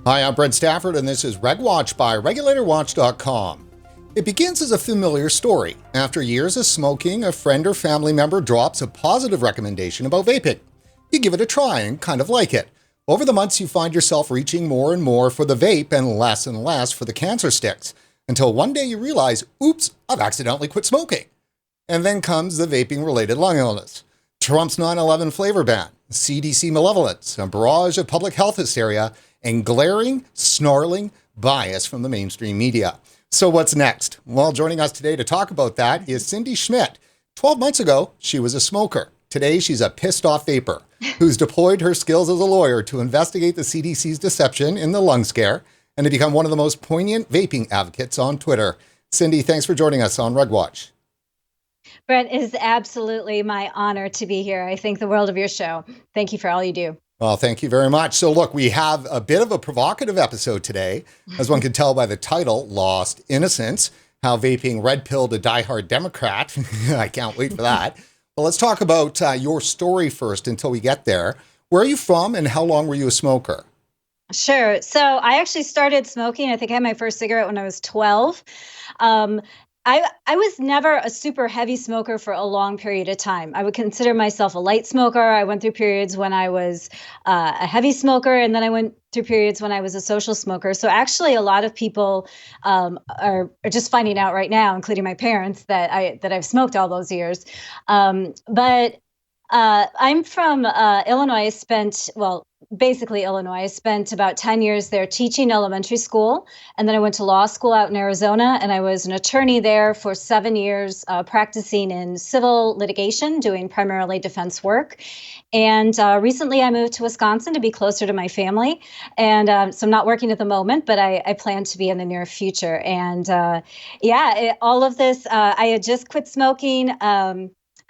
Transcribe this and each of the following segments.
Hi, I'm Brent Stafford, and this is RegWatch by regulatorwatch.com. It begins as a familiar story. After years of smoking, a friend or family member drops a positive recommendation about vaping. You give it a try and kind of like it. Over the months, you find yourself reaching more and more for the vape and less for the cancer sticks, until one day you realize, oops, I've accidentally quit smoking. And then comes the vaping-related lung illness. Trump's 9/11 flavor ban, CDC malevolence, a barrage of public health hysteria, and glaring, snarling bias from the mainstream media. So what's next? Well, joining us today to talk about that is Cindy Schmidt. 12 months ago, she was a smoker. Today, she's a pissed-off vapor who's deployed her skills as a lawyer to investigate the CDC's deception in the lung scare and to become one of the most poignant vaping advocates on Twitter. Cindy, thanks for joining us on RegWatch. Brent, it is absolutely my honor to be here. I think the world of your show. Thank you for all you do. Well, thank you very much. So look, we have a bit of a provocative episode today, as one can tell by the title, Lost Innocence, how vaping red-pilled a diehard Democrat. I can't wait for that. Well, let's talk about your story first until we get there. Where are you from and how long were you a smoker? Sure. So I actually started smoking. I think I had my first cigarette when I was 12. I was never a super heavy smoker for a long period of time. I would consider myself a light smoker. I went through periods when I was a heavy smoker, and then I went through periods when I was a social smoker. So actually, a lot of people are just finding out right now, including my parents, that I've smoked all those years. But I'm from Illinois. Basically Illinois. I spent about 10 years there teaching elementary school. And then I went to law school out in Arizona. And I was an attorney there for 7 years, practicing in civil litigation, doing primarily defense work. And recently I moved to Wisconsin to be closer to my family. And so I'm not working at the moment, but I plan to be in the near future. And all of this, I had just quit smoking.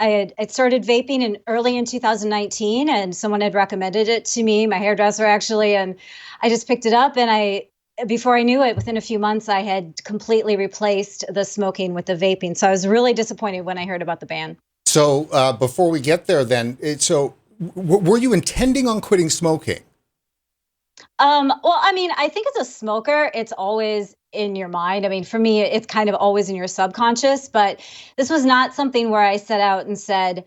I started vaping early in 2019, and someone had recommended it to me, my hairdresser actually, and I just picked it up. And before I knew it, within a few months, I had completely replaced the smoking with the vaping. So I was really disappointed when I heard about the ban. So before we get there, then, were you intending on quitting smoking? Well, I mean, I think as a smoker, it's always in your mind. I mean, for me, it's kind of always in your subconscious, but this was not something where I set out and said,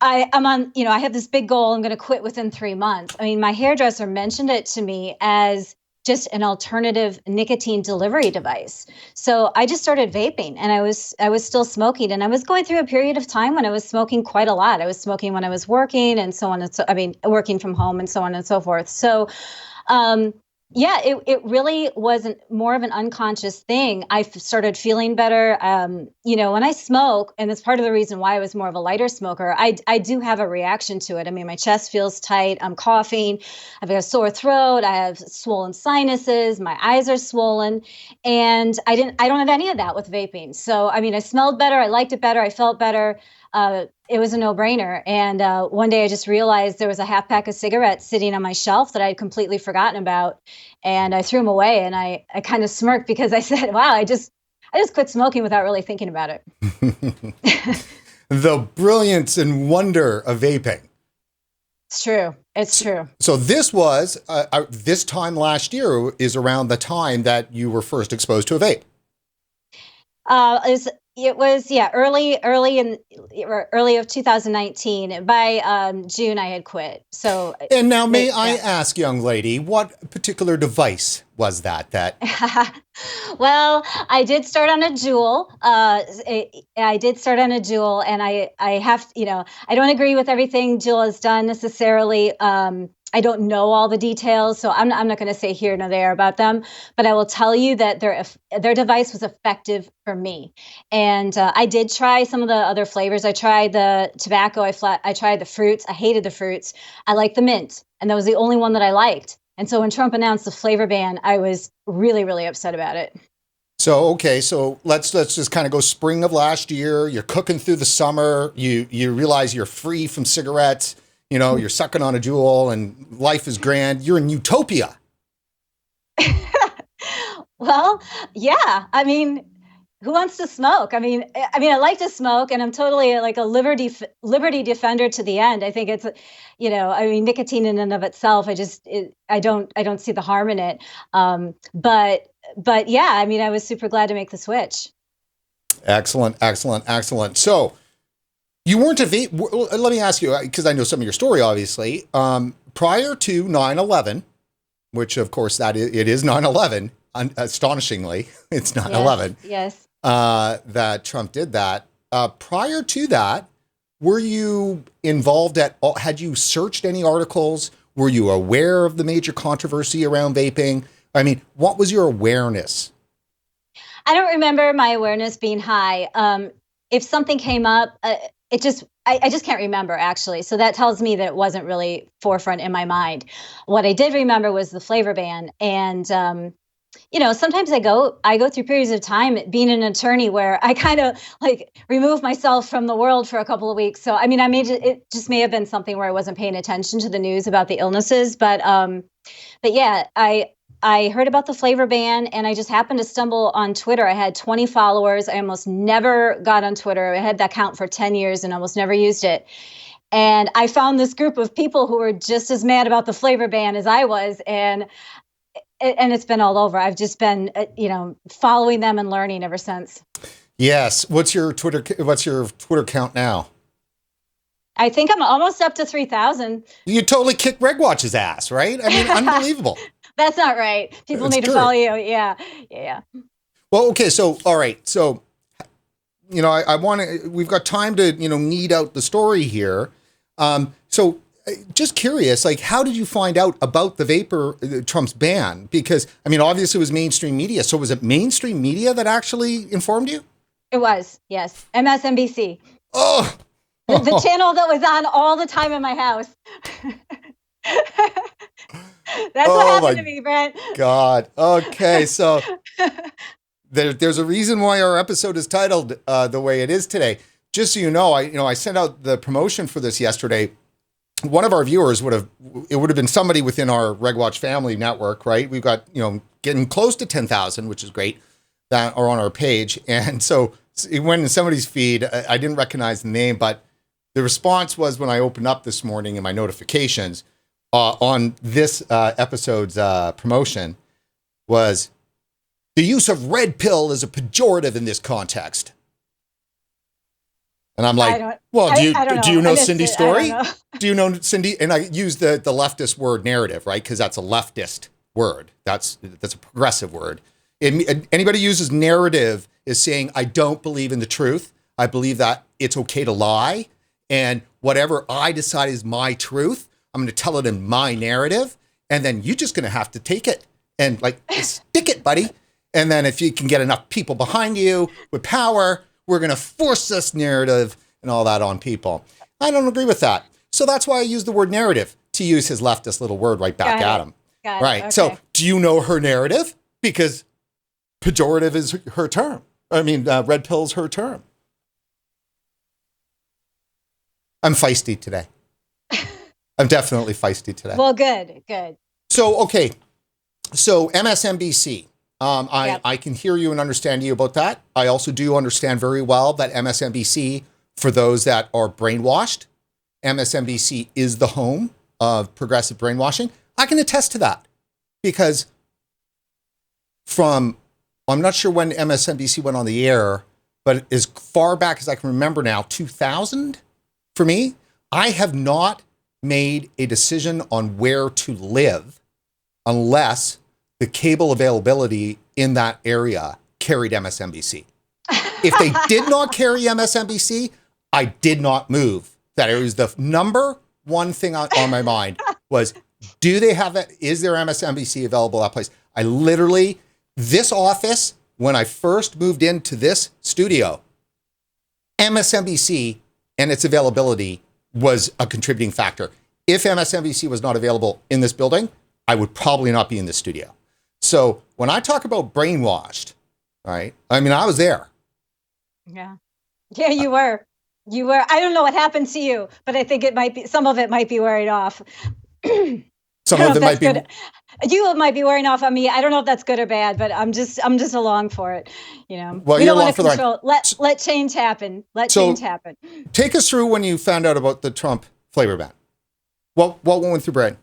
I have this big goal. I'm going to quit within 3 months. I mean, my hairdresser mentioned it to me as just an alternative nicotine delivery device. So I just started vaping, and I was still smoking, and I was going through a period of time when I was smoking quite a lot. I was smoking when I was working and so on. Working from home and so on and so forth. So, it really wasn't more of an unconscious thing. I started feeling better. When I smoke, and it's part of the reason why I was more of a lighter smoker, I do have a reaction to it. I mean, my chest feels tight. I'm coughing. I've got a sore throat. I have swollen sinuses. My eyes are swollen. And I don't have any of that with vaping. So, I mean, I smelled better. I liked it better. I felt better. It was a no-brainer. And one day I just realized there was a half pack of cigarettes sitting on my shelf that I had completely forgotten about. And I threw them away, and I kind of smirked because I said, wow, I just quit smoking without really thinking about it. The brilliance and wonder of vaping. It's true. It's true. So this was, this time last year is around the time that you were first exposed to a vape. It was early of 2019. By June, I had quit. So, and now, may I ask, young lady, what particular device was that? Well, I did start on a Juul. And I have, I don't agree with everything Juul has done necessarily. I don't know all the details, so I'm not going to say here nor there about them. But I will tell you that their device was effective for me. And I did try some of the other flavors. I tried the tobacco. I tried the fruits. I hated the fruits. I liked the mint, and that was the only one that I liked. And so when Trump announced the flavor ban, I was really, really upset about it. So, okay, so let's just kind of go spring of last year. You're cooking through the summer. You realize you're free from cigarettes. You're sucking on a Juul and life is grand. You're in utopia. Well, yeah. I mean, who wants to smoke? I mean, I like to smoke, and I'm totally like a liberty defender to the end. I think it's, nicotine in and of itself, I don't see the harm in it. But yeah, I was super glad to make the switch. Excellent, excellent, excellent. So you weren't a vape. Let me ask you, because I know some of your story, obviously. Prior to 9/11, which of course it is 9/11. Astonishingly, it's 9/11. Yes. That Trump did that. Prior to that, were you involved at all? Had you searched any articles? Were you aware of the major controversy around vaping? I mean, what was your awareness? I don't remember my awareness being high. If something came up, I just can't remember, actually. So that tells me that it wasn't really forefront in my mind. What I did remember was the flavor ban. And, sometimes I go through periods of time being an attorney where I kind of like remove myself from the world for a couple of weeks. So, it just may have been something where I wasn't paying attention to the news about the illnesses. But yeah, I heard about the flavor ban, and I just happened to stumble on Twitter. I had 20 followers. I almost never got on Twitter. I had that account for 10 years and almost never used it. And I found this group of people who were just as mad about the flavor ban as I was. And it's been all over. I've just been, following them and learning ever since. Yes. What's your Twitter count now? I think I'm almost up to 3,000. You totally kicked RegWatch's ass, right? Unbelievable. That's not right. People need to follow you. Yeah. Well, okay. So, all right. So, I want to, we've got time to, knead out the story here. So just curious, like, how did you find out about the Trump's ban? Because, obviously it was mainstream media. So was it mainstream media that actually informed you? It was, yes. MSNBC. Oh. The channel that was on all the time in my house. That's what happened to me, Brent. God. Okay, so there's a reason why our episode is titled the way it is today. Just so you know, I sent out the promotion for this yesterday. One of our viewers would have been somebody within our RegWatch family network, right? We've got, getting close to 10,000, which is great, that are on our page. And so it went in somebody's feed. I didn't recognize the name, but the response was when I opened up this morning in my notifications on this episode's promotion was the use of red pill is a pejorative in this context. And I'm like, do you know Cindy's story? Do you know Cindy? And I use the leftist word narrative, right? Because that's a leftist word. That's a progressive word. Anybody uses narrative is saying, I don't believe in the truth. I believe that it's okay to lie. And whatever I decide is my truth, I'm going to tell it in my narrative. And then you're just going to have to take it and stick it, buddy. And then if you can get enough people behind you with power, we're going to force this narrative and all that on people. I don't agree with that. So that's why I use the word narrative, to use his leftist little word right back at him. Right. Okay. So do you know her narrative? Because pejorative is her term. Red pill is her term. I'm feisty today. I'm definitely feisty today. Well, good. So, okay. So MSNBC. I can hear you and understand you about that. I also do understand very well that MSNBC, for those that are brainwashed, MSNBC is the home of progressive brainwashing. I can attest to that because I'm not sure when MSNBC went on the air, but as far back as I can remember now, 2000, for me, I have not made a decision on where to live unless the cable availability in that area carried MSNBC. If they did not carry MSNBC, I did not move. That it was the number one thing on my mind was, do they have it? Is there MSNBC available at that place? I literally, this office, when I first moved into this studio, MSNBC and its availability was a contributing factor. If MSNBC was not available in this building, I would probably not be in this studio. So when I talk about brainwashed, right? I was there. Yeah, you were. I don't know what happened to you, but I think some of it might be wearing off. Some Some of them might be. Good. You might be wearing off on me. I don't know if that's good or bad, but I'm just along for it. Well, we you're don't want along to for the control. Let change happen. Let change happen. Take us through when you found out about the Trump flavor ban. What went through Brent?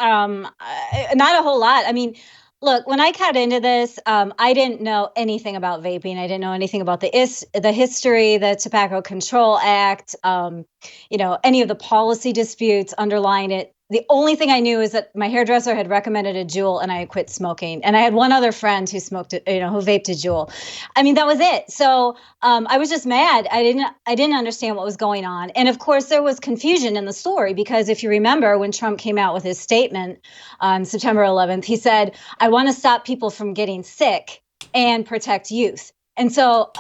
Not a whole lot. I mean, look, when I got into this, I didn't know anything about vaping. I didn't know anything about the history, the Tobacco Control Act, any of the policy disputes underlying it. The only thing I knew is that my hairdresser had recommended a Juul, and I had quit smoking. And I had one other friend who smoked it, who vaped a Juul. I mean, that was it. So I was just mad. I didn't understand what was going on. And of course, there was confusion in the story, because if you remember when Trump came out with his statement on September 11th, he said, "I want to stop people from getting sick and protect youth." And so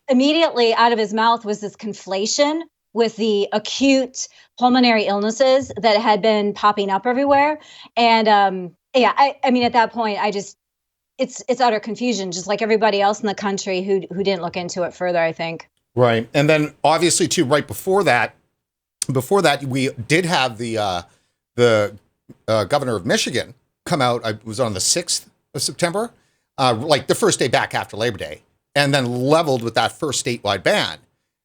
immediately out of his mouth was this conflation with the acute pulmonary illnesses that had been popping up everywhere. And I mean, at that point, it's utter confusion, just like everybody else in the country who didn't look into it further, I think. Right. And then obviously too, right before that, we did have the governor of Michigan come out. I was on the 6th of September, like the first day back after Labor Day, and then leveled with that first statewide ban.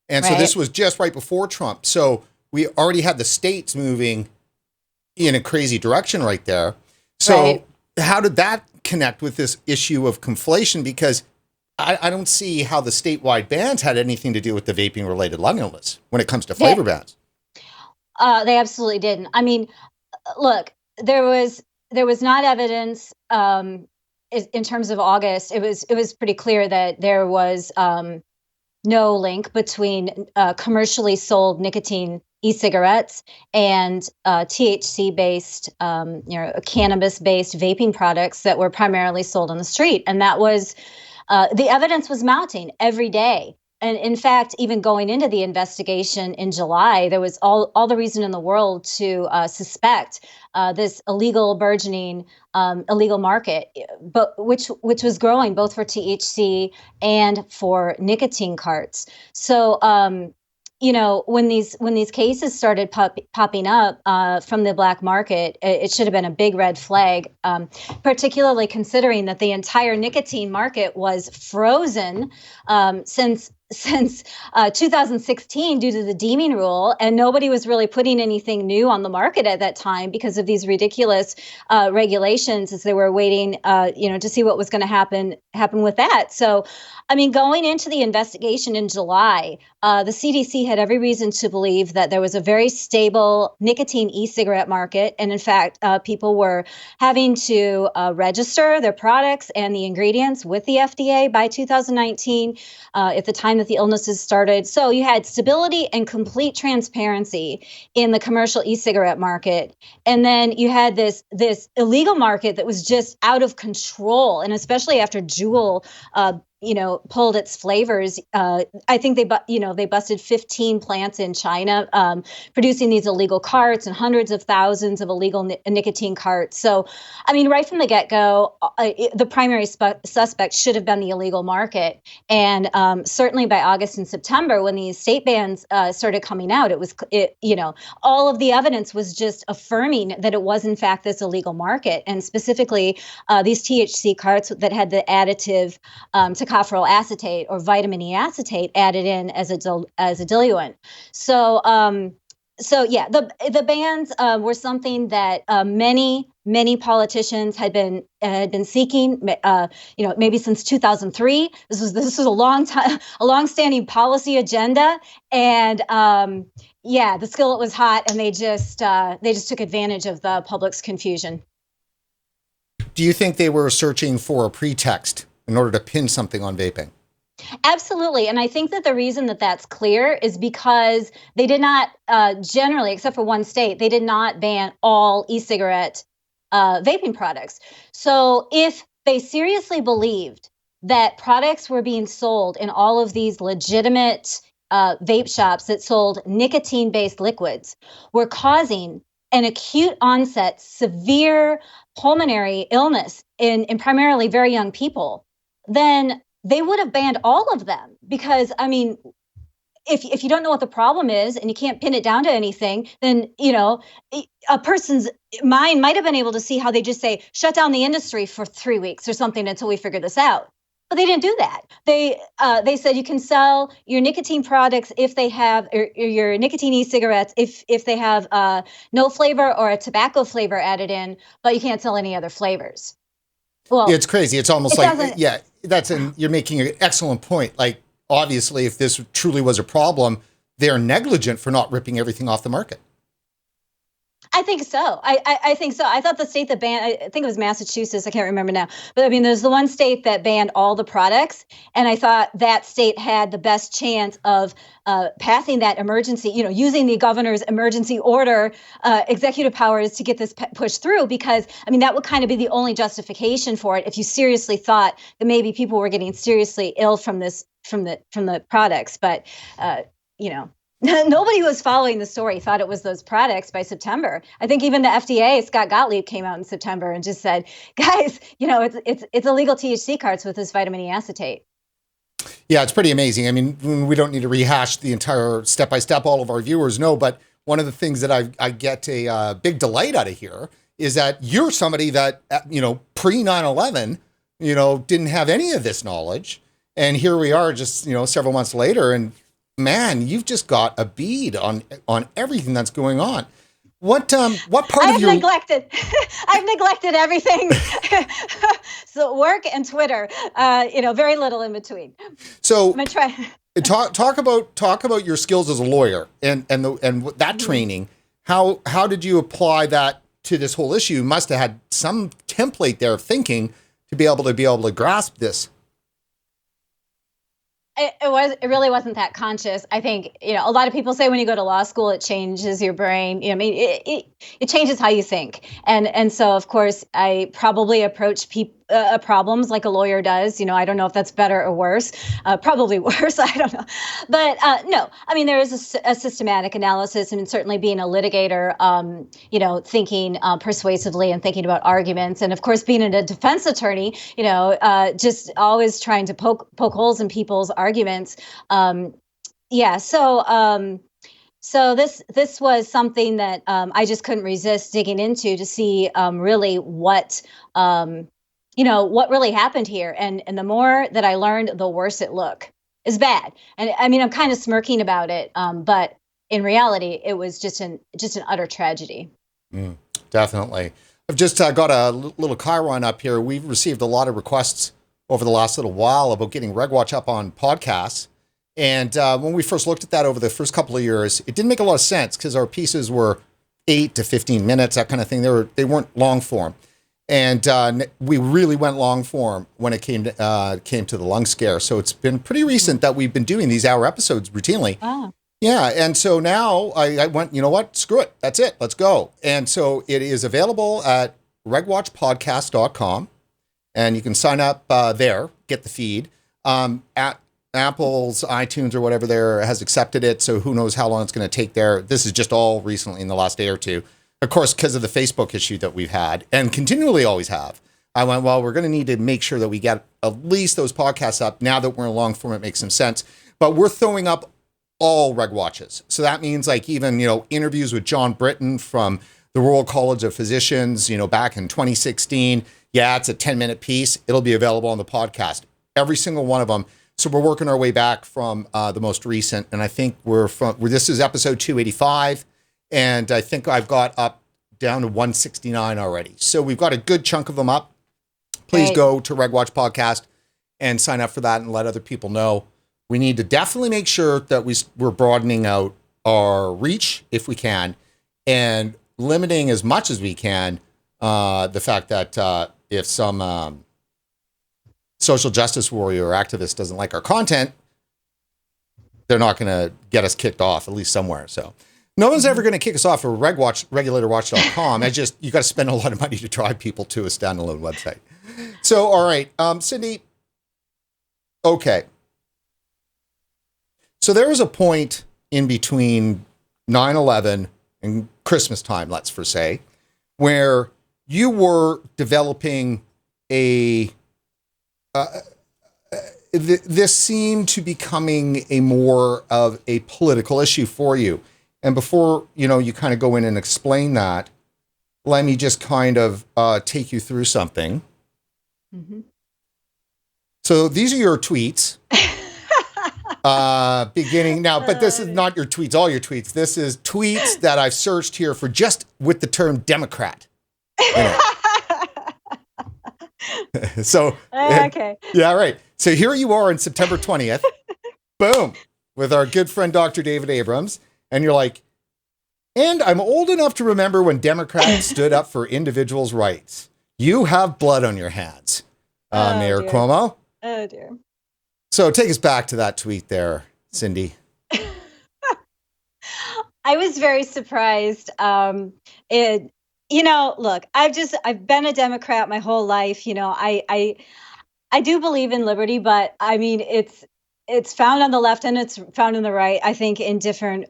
And so this was just right before Trump. So we already had the states moving in a crazy direction right there. So how did that connect with this issue of conflation? Because I don't see how the statewide bans had anything to do with the vaping-related lung illness when it comes to flavor bans. They absolutely didn't. I mean, look, there was not evidence in terms of August. It was pretty clear that there was no link between commercially sold nicotine e-cigarettes and THC-based, cannabis-based vaping products that were primarily sold on the street. And that was, the evidence was mounting every day. And in fact, even going into the investigation in July, there was all the reason in the world to suspect this illegal, burgeoning illegal market, but which was growing both for THC and for nicotine carts. So, when these cases started popping up from the black market, it should have been a big red flag, particularly considering that the entire nicotine market was frozen since 2016 due to the deeming rule, and nobody was really putting anything new on the market at that time because of these ridiculous regulations, as they were waiting, to see what was going to happen with that. So, I mean, going into the investigation in July, the CDC had every reason to believe that there was a very stable nicotine e-cigarette market, and in fact, people were having to register their products and the ingredients with the FDA by 2019, at the time that the illnesses started. So you had stability and complete transparency in the commercial e-cigarette market. And then you had this illegal market that was just out of control. And especially after Juul pulled its flavors. I think they busted 15 plants in China producing these illegal carts, and hundreds of thousands of illegal nicotine carts. So, I mean, right from the get-go, the primary suspect should have been the illegal market. And certainly by August and September, when these state bans started coming out, all of the evidence was just affirming that it was in fact this illegal market, and specifically these THC carts that had the additive tocopherol acetate or vitamin E acetate added in as a diluent. So the bans were something that many politicians had been seeking, maybe since 2003. This was a long-standing policy agenda, and the skillet was hot, and they just took advantage of the public's confusion. Do you think they were searching for a pretext in order to pin something on vaping? Absolutely. And I think that the reason that that's clear is because they did not generally, except for one state, they did not ban all e-cigarette vaping products. So if they seriously believed that products were being sold in all of these legitimate vape shops that sold nicotine-based liquids were causing an acute onset, severe pulmonary illness in primarily very young people, then they would have banned all of them. Because, I mean, if you don't know what the problem is and you can't pin it down to anything, then, a person's mind might have been able to see how they just say, shut down the industry for 3 weeks or something until we figure this out. But they didn't do that. They said you can sell your nicotine products if they have, or your nicotine e-cigarettes if they have no flavor or a tobacco flavor added in, but you can't sell any other flavors. Well, it's crazy. It's almost you're making an excellent point. Like, obviously, if this truly was a problem, they're negligent for not ripping everything off the market. I think so. I think so. I thought the state that banned, I think it was Massachusetts, I can't remember now. But I mean, there's the one state that banned all the products. And I thought that state had the best chance of passing that emergency, using the governor's emergency order executive powers to get this pushed through. Because, I mean, that would kind of be the only justification for it if you seriously thought that maybe people were getting seriously ill from this, from the products. But, nobody who was following the story thought it was those products by September. I think even the FDA, Scott Gottlieb, came out in September and just said, guys, it's illegal THC carts with this vitamin E acetate. Yeah, it's pretty amazing. I mean, we don't need to rehash the entire step-by-step, all of our viewers know, but one of the things that I get a big delight out of here is that you're somebody that, pre 9/11, didn't have any of this knowledge. And here we are just, several months later, and man, you've just got a bead on everything that's going on. What part of your... I've neglected everything. So work and Twitter, very little in between. So I'm gonna try. talk about your skills as a lawyer and that training. How did you apply that to this whole issue? You must have had some template there of thinking to be able to grasp this. It really wasn't that conscious. I think, a lot of people say when you go to law school, it changes your brain. It changes how you think. And so, of course, I probably approach problems like a lawyer does. I don't know if that's better or worse. Probably worse. I don't know. But no, I mean, there is a systematic analysis, and certainly being a litigator, thinking persuasively and thinking about arguments. And of course, being a defense attorney, just always trying to poke holes in people's arguments. So this was something that I just couldn't resist digging into to see really what really happened here. And the more that I learned, the worse it looked. It's bad. And I mean, I'm kind of smirking about it, but in reality, it was just an utter tragedy. Definitely. I've just got a little Chiron up here. We've received a lot of requests over the last little while about getting RegWatch up on podcasts. And when we first looked at that over the first couple of years, it didn't make a lot of sense because our pieces were 8 to 15 minutes, that kind of thing. They weren't long form. And we really went long form when it came to the lung scare. So it's been pretty recent that we've been doing these hour episodes routinely. Oh. Yeah. And so now I went, you know what? Screw it. That's it. Let's go. And so it is available at regwatchpodcast.com. And you can sign up there, get the feed. At Apple's iTunes or whatever there has accepted it. So who knows how long it's going to take there. This is just all recently in the last day or two. Of course, because of the Facebook issue that we've had and continually always have. I went, well, we're going to need to make sure that we get at least those podcasts up. Now that we're in long form, it makes some sense. But we're throwing up all RegWatches. So that means like even, interviews with John Britton from the Royal College of Physicians, back in 2016. Yeah, it's a 10-minute piece. It'll be available on the podcast. Every single one of them. So we're working our way back from the most recent. And I think this is episode 285. And I think I've got up down to 169 already. So we've got a good chunk of them up. Please go to RegWatch Podcast and sign up for that and let other people know. We need to definitely make sure that we're broadening out our reach if we can and limiting as much as we can the fact that if some social justice warrior or activist doesn't like our content, they're not going to get us kicked off, at least somewhere. So no one's ever going to kick us off for RegWatch, regulatorwatch.com. You got to spend a lot of money to drive people to a standalone website. So, all right, Cindy. Okay. So there was a point in between 9/11 and Christmas time, let's for say, where you were developing a this seemed to becoming a more of a political issue for you. And before, you kind of go in and explain that, let me just kind of take you through something. Mm-hmm. So these are your tweets. Beginning now, but this is not your tweets, all your tweets. This is tweets that I've searched here for just with the term Democrat. So, okay. Yeah, right. So here you are on September 20th, boom, with our good friend, Dr. David Abrams. And you're like, and I'm old enough to remember when Democrats stood up for individuals' rights. You have blood on your hands, Mayor dear. Cuomo. Oh, dear. So take us back to that tweet there, Cindy. I was very surprised. Look, I've been a Democrat my whole life. I do believe in liberty, but I mean, it's found on the left and it's found on the right, I think in different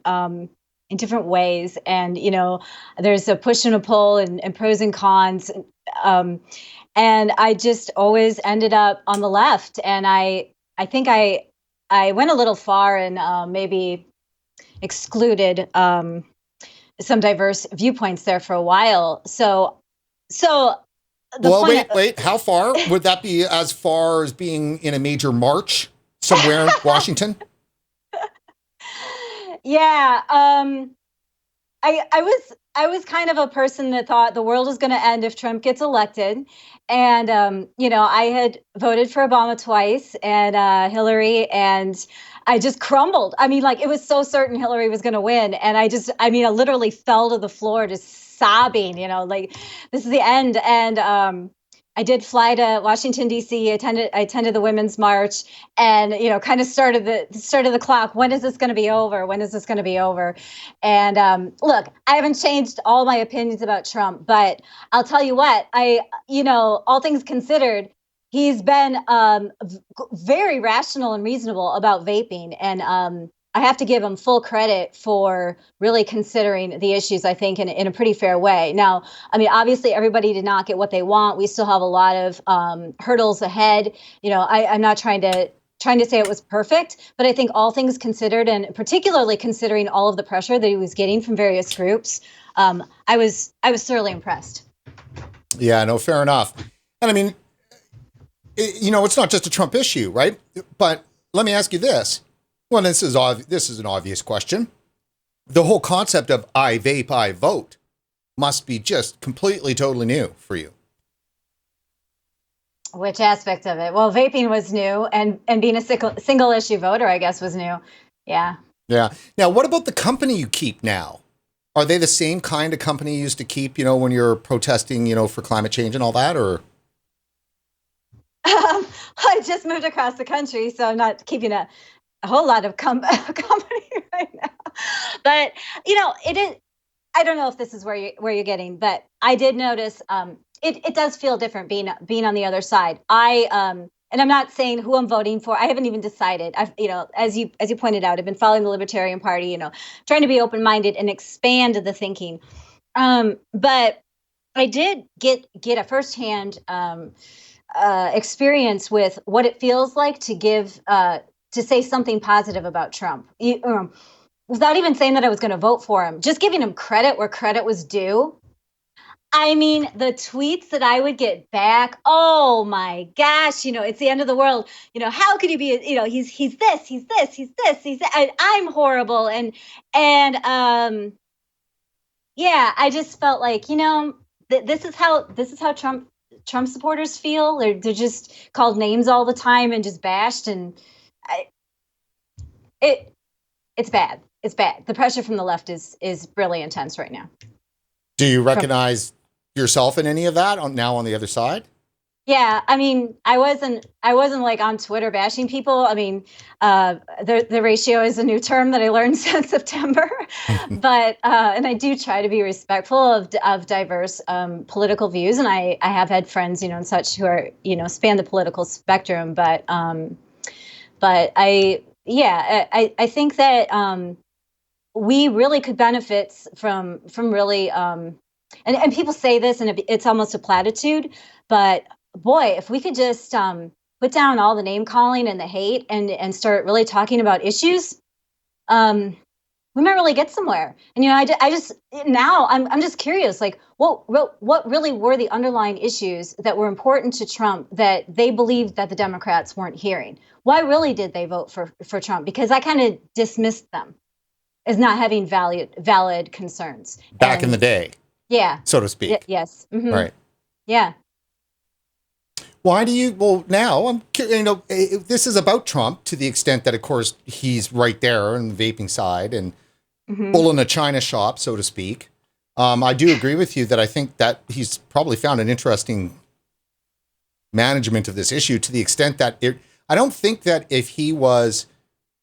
ways. And, there's a push and a pull and pros and cons. And I just always ended up on the left. And I think I went a little far and maybe excluded some diverse viewpoints there for a while. So wait, how far would that be? As far as being in a major march somewhere in Washington? Yeah, I was kind of a person that thought the world is going to end if Trump gets elected. And, I had voted for Obama twice and Hillary, and I just crumbled. I mean, like, it was so certain Hillary was going to win. And I literally fell to the floor just sobbing, like, this is the end. And I did fly to Washington, D.C. I attended the Women's March and, kind of started the clock. When is this going to be over? When is this going to be over? And look, I haven't changed all my opinions about Trump, but I'll tell you what, all things considered, he's been very rational and reasonable about vaping. And I have to give him full credit for really considering the issues, I think, in a pretty fair way. Now, I mean, obviously, everybody did not get what they want. We still have a lot of hurdles ahead. I'm not trying to say it was perfect, but I think all things considered, and particularly considering all of the pressure that he was getting from various groups, I was thoroughly impressed. Yeah, no, fair enough. And I mean, it's not just a Trump issue, right? But let me ask you this. Well, this is an obvious question. The whole concept of I vape, I vote must be just completely, totally new for you. Which aspect of it? Well, vaping was new, and being a single issue voter, I guess, was new. Yeah. Yeah. Now, what about the company you keep now? Are they the same kind of company you used to keep, when you're protesting, for climate change and all that, or? I just moved across the country, so I'm not keeping a whole lot of company right now. But, it is, I don't know if this is where you're getting, but I did notice it does feel different being on the other side. And I'm not saying who I'm voting for. I haven't even decided. As you pointed out, I've been following the Libertarian Party, trying to be open-minded and expand the thinking. But I did get a firsthand experience with what it feels like to give to say something positive about Trump, without even saying that I was going to vote for him, just giving him credit where credit was due. I mean, the tweets that I would get back, oh my gosh, it's the end of the world. How could he be, he's this, he's this, he's this, I'm horrible. And yeah, I just felt like, this is how Trump supporters feel. They're just called names all the time and just bashed. And it's bad. It's bad. The pressure from the left is really intense right now. Do you recognize yourself in any of that now on the other side? Yeah, I mean, I wasn't like on Twitter bashing people. I mean, the ratio is a new term that I learned since September, but and I do try to be respectful of diverse political views, and I have had friends, and such who are span the political spectrum, but I think that we really could benefit from really and people say this and it's almost a platitude, but boy, if we could just put down all the name calling and the hate and start really talking about issues, we might really get somewhere. And I just now I'm just curious, like what really were the underlying issues that were important to Trump that they believed that the Democrats weren't hearing? Why really did they vote for Trump? Because I kind of dismissed them as not having valid concerns back in the day. Yeah, so to speak. Yes. Mm-hmm. Right. Yeah. Why do you? Well, now this is about Trump to the extent that, of course, he's right there on the vaping side and bull in a china shop, so to speak. I do agree with you that I think that he's probably found an interesting management of this issue to the extent that I don't think that if he was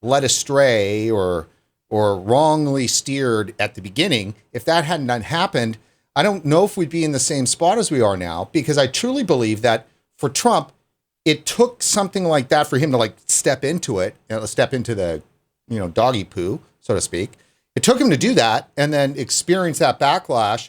led astray or wrongly steered at the beginning, if that hadn't happened, I don't know if we'd be in the same spot as we are now, because I truly believe that for Trump, it took something like that for him to like step into it, step into the, doggy poo, so to speak. It took him to do that and then experience that backlash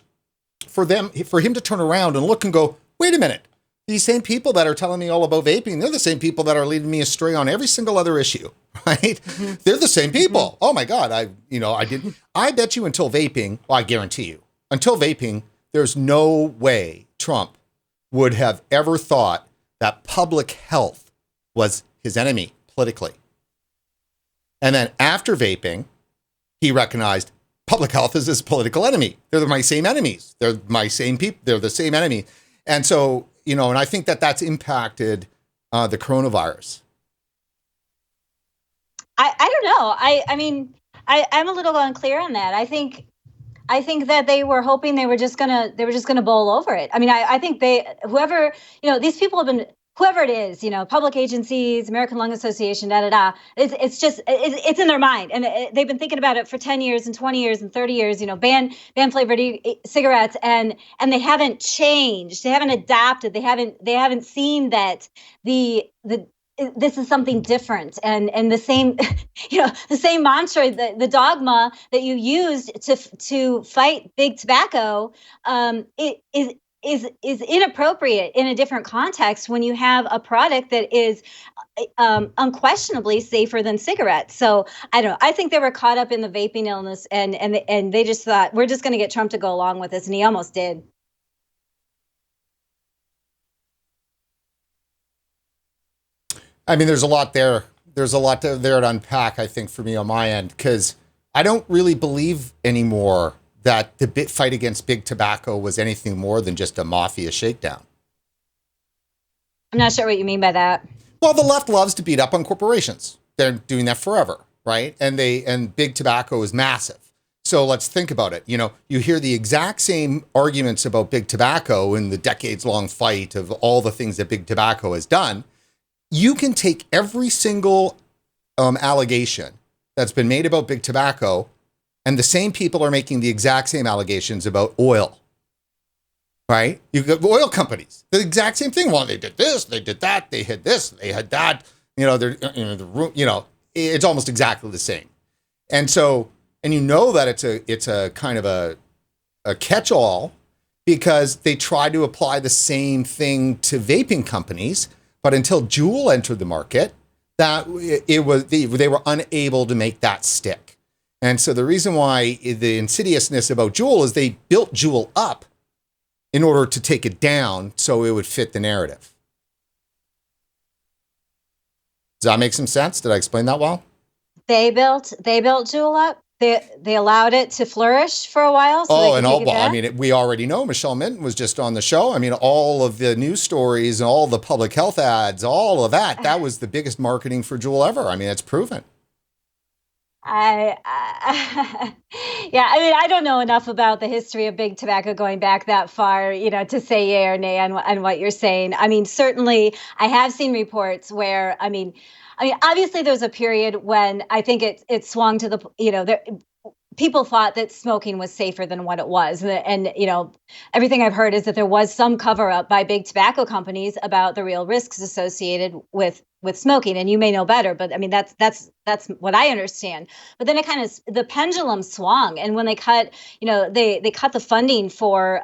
for him to turn around and look and go, wait a minute, these same people that are telling me all about vaping, they're the same people that are leading me astray on every single other issue, right? They're the same people. Oh my God. I bet you until vaping, well, I guarantee you, until vaping, there's no way Trump would have ever thought that public health was his enemy politically. And then after vaping, he recognized public health is his political enemy. They're my same enemies. They're my same people. They're the same enemy. And so, and I think that that's impacted the coronavirus. I don't know. I mean, I'm a little unclear on that. I think that they were hoping they were just gonna bowl over it. I mean, I think these people have been, whoever it is, public agencies, American Lung Association, it's in their mind. And they've been thinking about it for 10 years and 20 years and 30 years, ban flavored cigarettes. And they haven't changed. They haven't adapted. They haven't seen that this is something different, and the same, the same mantra, the dogma that you used to fight big tobacco, it is inappropriate in a different context when you have a product that is unquestionably safer than cigarettes. So I don't know. I think they were caught up in the vaping illness, and they just thought, we're just going to get Trump to go along with this, and he almost did. I mean, there's a lot there. There's a lot there to unpack, I think, for me on my end, because I don't really believe anymore that the fight against big tobacco was anything more than just a mafia shakedown. I'm not sure what you mean by that. Well, the left loves to beat up on corporations. They're doing that forever, right? And big tobacco is massive. So let's think about it. You hear the exact same arguments about big tobacco in the decades-long fight of all the things that big tobacco has done. You can take every single allegation that's been made about big tobacco, and the same people are making the exact same allegations about oil, right? You've got oil companies, the exact same thing. Well, they did this, they did that, they had this, they had that. It's almost exactly the same. And so, and that it's a kind of a catch-all, because they try to apply the same thing to vaping companies. But until Juul entered the market, they were unable to make that stick. And so the reason why the insidiousness about Juul is they built Juul up in order to take it down so it would fit the narrative. Does that make some sense? Did I explain that well? They built Juul up. They allowed it to flourish for a while. We already know Michelle Minton was just on the show. I mean, all of the news stories and all the public health ads, all of that was the biggest marketing for Juul ever. I mean, it's proven. I don't know enough about the history of big tobacco going back that far, to say yay or nay on what you're saying. I mean, certainly I have seen reports where, obviously there's a period when I think it swung to the, people thought that smoking was safer than what it was. And everything I've heard is that there was some cover up by big tobacco companies about the real risks associated with smoking. And you may know better, but I mean, that's what I understand. But then the pendulum swung. And when they cut, they cut the funding for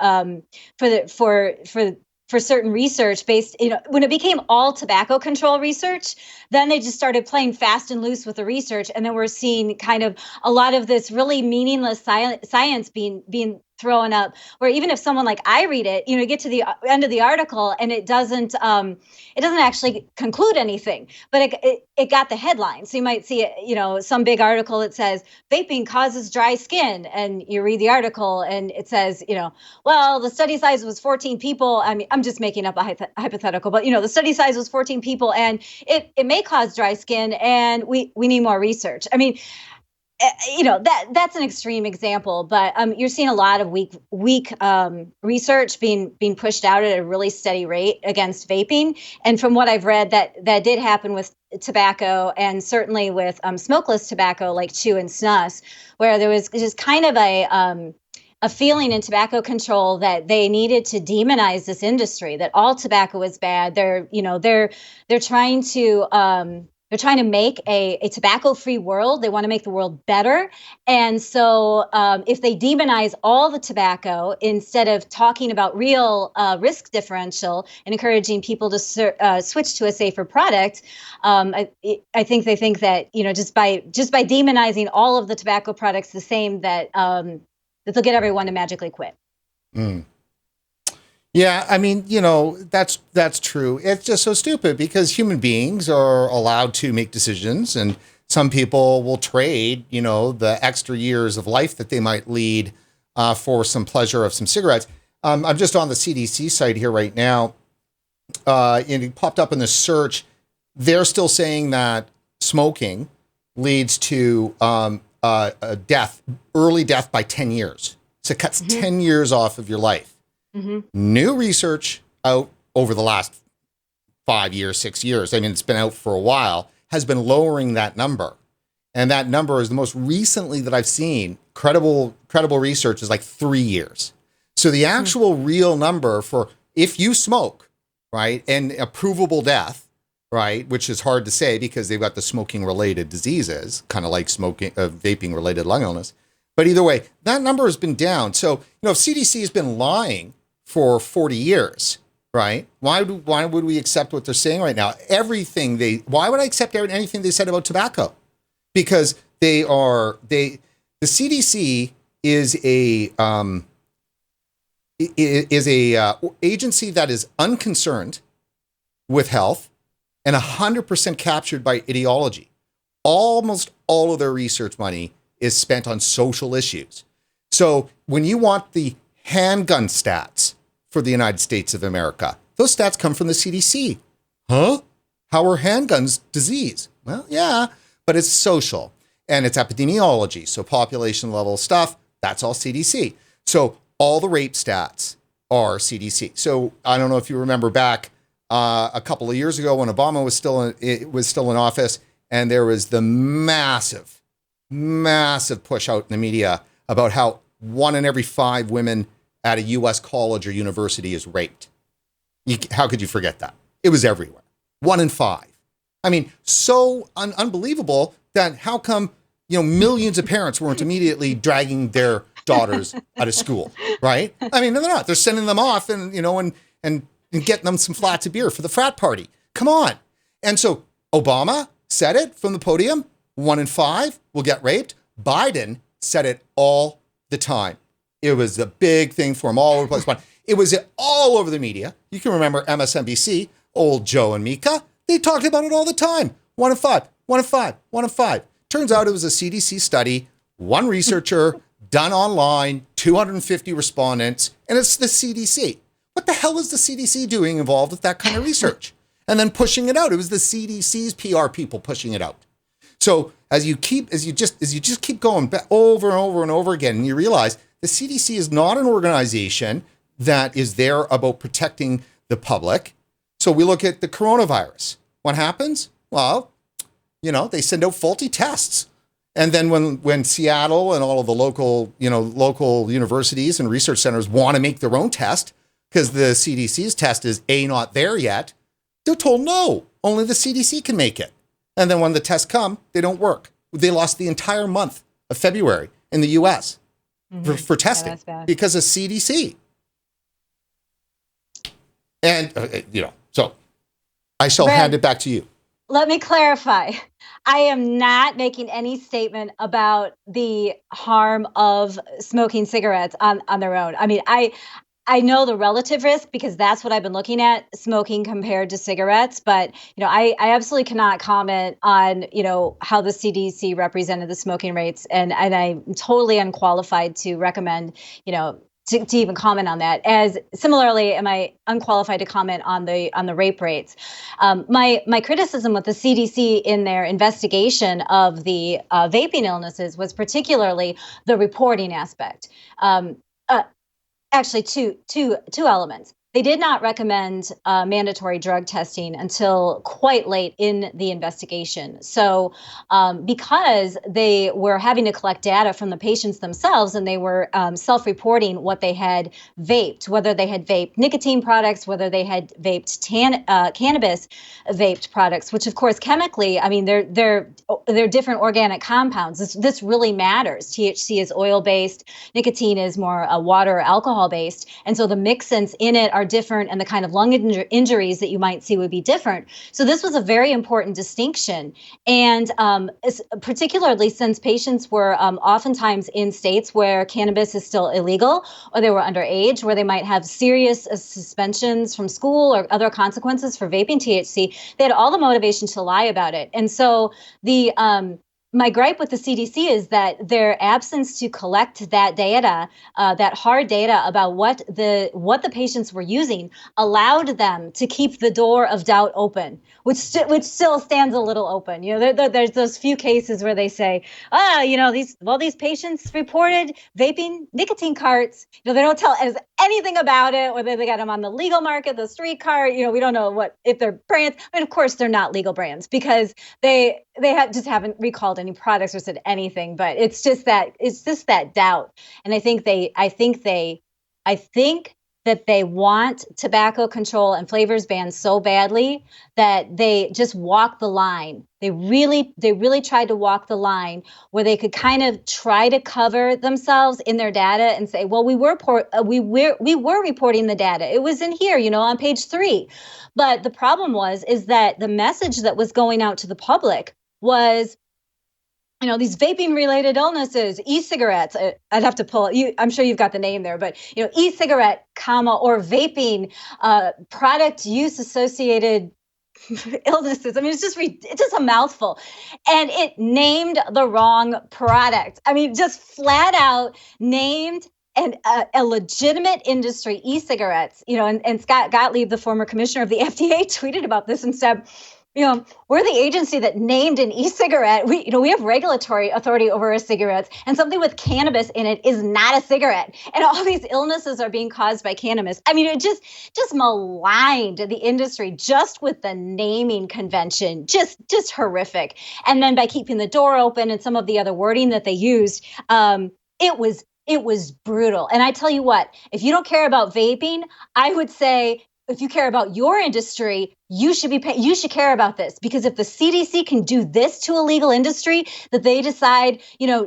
for certain research based, when it became all tobacco control research, then they just started playing fast and loose with the research. And then we're seeing kind of a lot of this really meaningless science being thrown up, where even if someone like I read it, get to the end of the article and it doesn't actually conclude anything, but it got the headline. So you might see it, some big article that says vaping causes dry skin, and you read the article and it says, well, the study size was 14 people. I mean, I'm just making up a hypothetical, but the study size was 14 people, and it may cause dry skin, and we need more research. I mean, that's an extreme example, but you're seeing a lot of weak research being pushed out at a really steady rate against vaping. And from what I've read, that did happen with tobacco, and certainly with smokeless tobacco like chew and snus, where there was just kind of a feeling in tobacco control that they needed to demonize this industry, that all tobacco is bad. They're trying to make a tobacco-free world. They want to make the world better. And so if they demonize all the tobacco instead of talking about real risk differential and encouraging people to switch to a safer product, I think they think that, just by demonizing all of the tobacco products the same, that they'll get everyone to magically quit. Mm. Yeah, I mean, that's true. It's just so stupid because human beings are allowed to make decisions, and some people will trade, the extra years of life that they might lead for some pleasure of some cigarettes. I'm just on the CDC site here right now, and it popped up in the search. They're still saying that smoking leads to a death, early death by 10 years. So it cuts 10 years off of your life. Mm-hmm. New research out over the last 5 years, 6 years, I mean, it's been out for a while, has been lowering that number. And that number is the most recently that I've seen, credible research, is like 3 years. So the actual real number for if you smoke, right, and a provable death, right, which is hard to say because they've got the smoking-related diseases, kind of like vaping-related lung illness. But either way, that number has been down. So, if CDC has been lying for 40 years, right? Why would we accept what they're saying right now? Why would I accept anything they said about tobacco? Because the CDC is a agency that is unconcerned with health and 100% captured by ideology. Almost all of their research money is spent on social issues. So when you want the handgun stats for the United States of America, those stats come from the CDC. Huh? How are handguns disease? Well, yeah, but it's social and it's epidemiology. So population level stuff, that's all CDC. So all the rape stats are CDC. So I don't know if you remember back a couple of years ago when Obama was still in office, and there was the massive push out in the media about how 1 in every 5 women at a U.S. college or university is raped. How could you forget that? It was everywhere. 1 in 5. I mean, so unbelievable that how come, millions of parents weren't immediately dragging their daughters out of school, right? I mean, no, they're not. They're sending them off and getting them some flats of beer for the frat party. Come on. And so Obama said it from the podium. 1 in 5 will get raped. Biden said it all the time. It was a big thing for him all over the place. It was all over the media. You can remember MSNBC, old Joe and Mika. They talked about it all the time. 1 in 5, 1 in 5, 1 in 5. Turns out it was a CDC study, one researcher, done online, 250 respondents, and it's the CDC. What the hell is the CDC doing involved with that kind of research? And then pushing it out. It was the CDC's PR people pushing it out. So as you just keep going back over and over and over again, and you realize the CDC is not an organization that is there about protecting the public. So we look at the coronavirus. What happens? Well, they send out faulty tests. And then when Seattle and all of the local universities and research centers want to make their own test because the CDC's test is not there yet, they're told no, only the CDC can make it. And then when the tests come, they don't work. They lost the entire month of February in the U.S. For testing because of CDC. And, so I shall hand it back to you. Let me clarify. I am not making any statement about the harm of smoking cigarettes on their own. I mean, I know the relative risk because that's what I've been looking at, smoking compared to cigarettes. But, I absolutely cannot comment on, how the CDC represented the smoking rates. And I'm totally unqualified to recommend, to even comment on that. As similarly, am I unqualified to comment on the rape rates? My criticism with the CDC in their investigation of the vaping illnesses was particularly the reporting aspect. Actually, two elements. They did not recommend mandatory drug testing until quite late in the investigation. So because they were having to collect data from the patients themselves and they were self-reporting what they had vaped, whether they had vaped nicotine products, whether they had vaped cannabis vaped products, which of course chemically, I mean, they're different organic compounds. This really matters. THC is oil-based, nicotine is more water or alcohol-based. And so the mixins in it are different and the kind of lung injuries that you might see would be different. So this was a very important distinction. And particularly since patients were oftentimes in states where cannabis is still illegal or they were underage, where they might have serious suspensions from school or other consequences for vaping THC, they had all the motivation to lie about it. And so my gripe with the CDC is that their absence to collect that data, that hard data about what the patients were using, allowed them to keep the door of doubt open, which still stands a little open. There's those few cases where they say, these patients reported vaping nicotine carts. They don't tell us anything about it, whether they got them on the legal market, the street cart. We don't know if they're brands. I mean, of course, they're not legal brands because they just haven't recalled any products or said anything. But it's just that doubt, and I think that they want tobacco control and flavors bans so badly that they just walk the line. They really tried to walk the line where they could kind of try to cover themselves in their data and say, well, we were reporting the data. It was in here, on page 3. But the problem is that the message that was going out to the public was, these vaping-related illnesses, e-cigarettes. I'd have to pull it. I'm sure you've got the name there, but e-cigarette, or vaping, product use associated illnesses. I mean, it's just a mouthful, and it named the wrong product. I mean, just flat out named a legitimate industry, e-cigarettes. And Scott Gottlieb, the former commissioner of the FDA, tweeted about this and said, we're the agency that named an e-cigarette. We have regulatory authority over our cigarettes, and something with cannabis in it is not a cigarette. And all these illnesses are being caused by cannabis. I mean, it just maligned the industry just with the naming convention, just horrific. And then by keeping the door open and some of the other wording that they used, it was brutal. And I tell you what, if you don't care about vaping, I would say, if you care about your industry, you should care about this, because if the CDC can do this to a legal industry that they decide,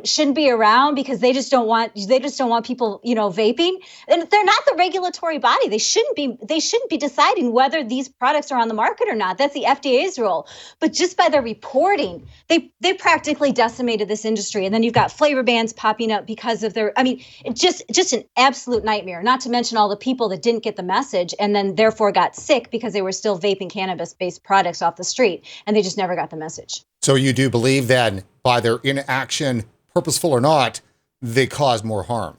shouldn't be around because they just don't want people, vaping, then they're not the regulatory body. They shouldn't be deciding whether these products are on the market or not. That's the FDA's role. But just by their reporting, they practically decimated this industry. And then you've got flavor bans popping up because of just an absolute nightmare, not to mention all the people that didn't get the message and then therefore got sick because they were still vaping cannabis-based products off the street, and they just never got the message. So you do believe that by their inaction, purposeful or not, they cause more harm?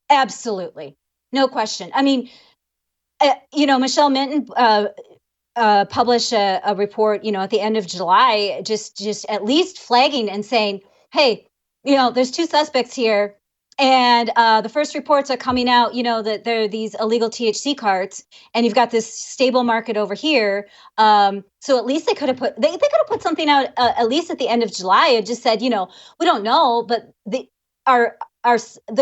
Absolutely. No question. I mean, Michelle Minton published a report, at the end of July, just at least flagging and saying, hey, there's 2 suspects here. And the first reports are coming out, that there are these illegal THC carts, and you've got this stable market over here. So at least they could have put something out at least at the end of July and just said, we don't know, but the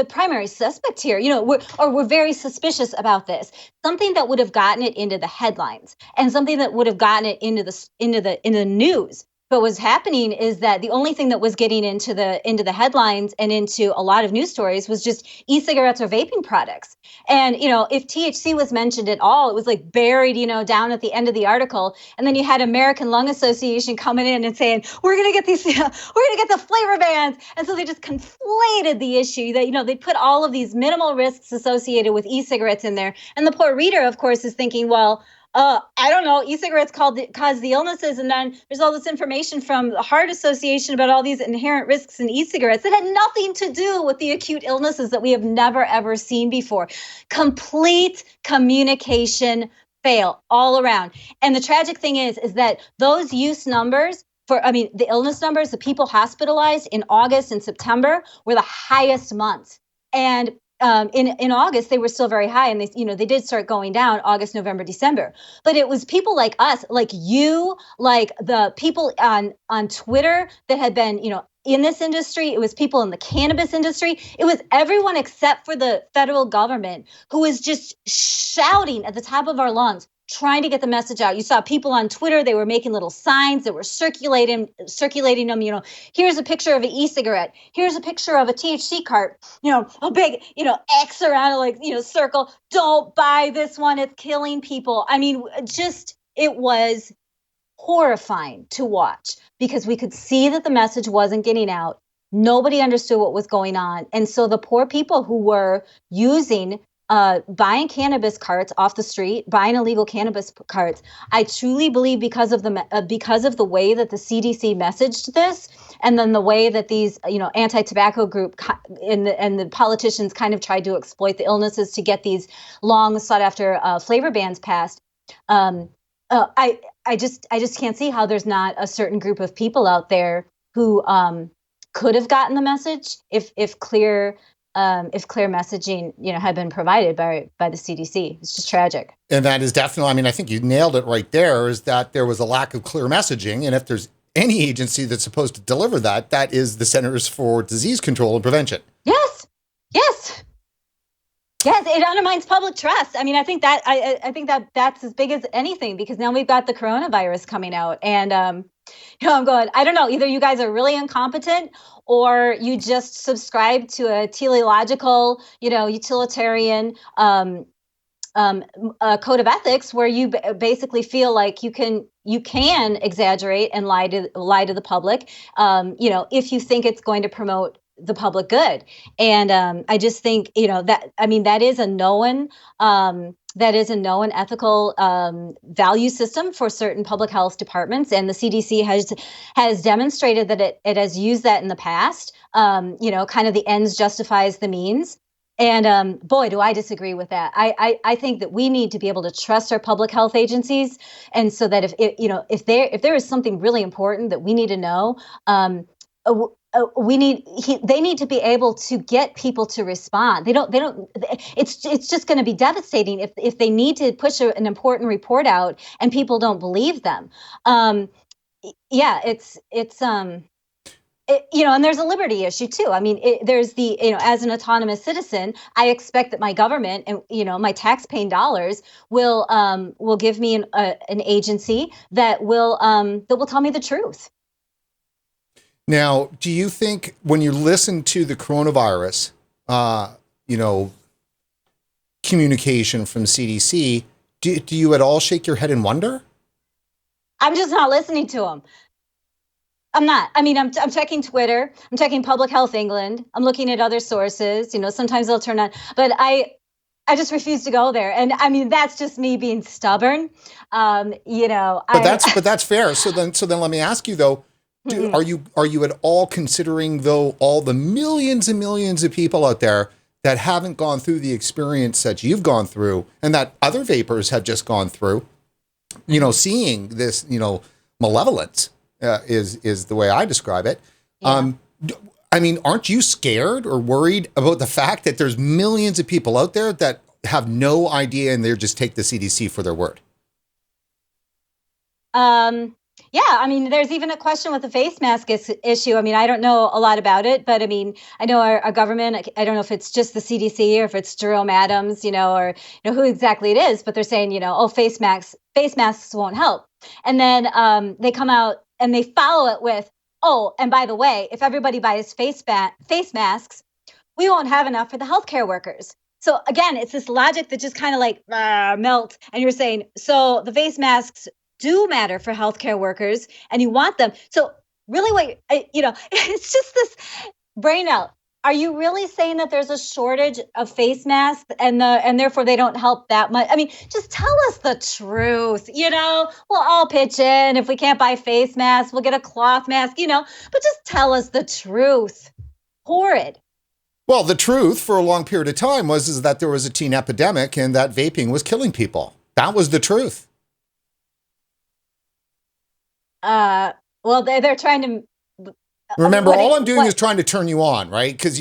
primary suspect here, we're very suspicious about this. Something that would have gotten it into the headlines and something that would have gotten it into the news. But what's happening is that the only thing that was getting into the headlines and into a lot of news stories was just e-cigarettes or vaping products. And if THC was mentioned at all, it was like buried, down at the end of the article. And then you had American Lung Association coming in and saying, "We're going to get these, we're going to get the flavor bans." And so they just conflated the issue that they put all of these minimal risks associated with e-cigarettes in there. And the poor reader, of course, is thinking, well, I don't know, e-cigarettes cause the illnesses. And then there's all this information from the Heart Association about all these inherent risks in e-cigarettes that had nothing to do with the acute illnesses that we have never, ever seen before. Complete communication fail all around. And the tragic thing is that those use numbers the illness numbers, the people hospitalized in August and September were the highest months. And in August, they were still very high, and they did start going down August, November, December. But it was people like us, like you, like the people on Twitter that had been, in this industry. It was people in the cannabis industry. It was everyone except for the federal government who was just shouting at the top of our lungs, trying to get the message out. You saw people on Twitter, they were making little signs that were circulating them, here's a picture of an e-cigarette. Here's a picture of a THC cart, a big, X around it, circle. Don't buy this one. It's killing people. I mean, it was horrifying to watch because we could see that the message wasn't getting out. Nobody understood what was going on. And so the poor people who were buying cannabis carts off the street, buying illegal cannabis carts, I truly believe because of the way that the CDC messaged this, and then the way that these anti-tobacco group and the politicians kind of tried to exploit the illnesses to get these long sought after flavor bans passed. I just can't see how there's not a certain group of people out there who could have gotten the message if clear messaging, had been provided by the CDC. It's just tragic. And that is definitely, I think you nailed it right there, is that there was a lack of clear messaging. And if there's any agency that's supposed to deliver that, that is the Centers for Disease Control and Prevention. Yes. Yes, it undermines public trust. I think that's as big as anything, because now we've got the coronavirus coming out, and I'm going, I don't know, either you guys are really incompetent or you just subscribe to a teleological, utilitarian code of ethics where you basically feel like you can exaggerate and lie to the public, if you think it's going to promote the public good. And I just think, that is a known ethical value system for certain public health departments. And the CDC has demonstrated that it has used that in the past, kind of the ends justifies the means. And boy, do I disagree with that. I think that we need to be able to trust our public health agencies. And so that if there is something really important that we need to know, they need to be able to get people to respond. It's just going to be devastating if they need to push an important report out and people don't believe them. And there's a liberty issue too. There's as an autonomous citizen, I expect that my government and, my tax-paying dollars will give me an agency that will tell me the truth. Now, do you think when you listen to the coronavirus, communication from CDC, do you at all shake your head in wonder? I'm just not listening to them. I'm not. I'm checking Twitter. I'm checking Public Health England. I'm looking at other sources. Sometimes they'll turn on, but I just refuse to go there. And that's just me being stubborn. But that's fair. So then let me ask you though. Are you at all considering, though, all the millions and millions of people out there that haven't gone through the experience that you've gone through and that other vapors have just gone through, seeing this, malevolence is the way I describe it. Yeah. Aren't you scared or worried about the fact that there's millions of people out there that have no idea and they just take the CDC for their word? Yeah, there's even a question with the face mask issue. I don't know a lot about it, but I know our government, I don't know if it's just the CDC or if it's Jerome Adams, or who exactly it is, but they're saying, face masks won't help. And then they come out and they follow it with, oh, and by the way, if everybody buys face masks, we won't have enough for the healthcare workers. So again, it's this logic that just kind of like melts. And you're saying, so the face masks do matter for healthcare workers and you want them. So really it's just this brain out. Are you really saying that there's a shortage of face masks and therefore they don't help that much? I mean, just tell us the truth, We'll all pitch in. If we can't buy face masks, we'll get a cloth mask, but just tell us the truth. Horrid. Well, the truth for a long period of time is that there was a teen epidemic and that vaping was killing people. That was the truth. Well, they're trying to... Remember, all I'm doing is trying to turn you on, right? Because,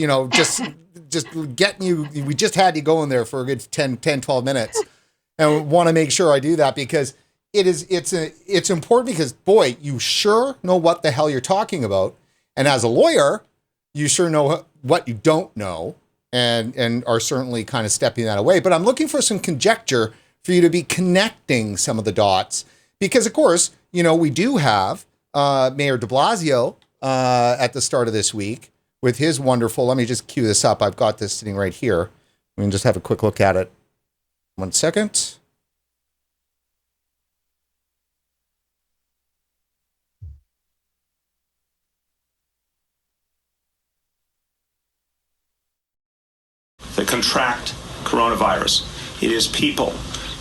just getting you, we just had you going there for a good 10, 12 minutes. And want to make sure I do that because it's important because, boy, you sure know what the hell you're talking about. And as a lawyer, you sure know what you don't know and are certainly kind of stepping that away. But I'm looking for some conjecture for you to be connecting some of the dots because, of course, we do have Mayor de Blasio at the start of this week with his wonderful, let me just cue this up. I've got this sitting right here. We can just have a quick look at it. 1 second. That contract coronavirus. It is people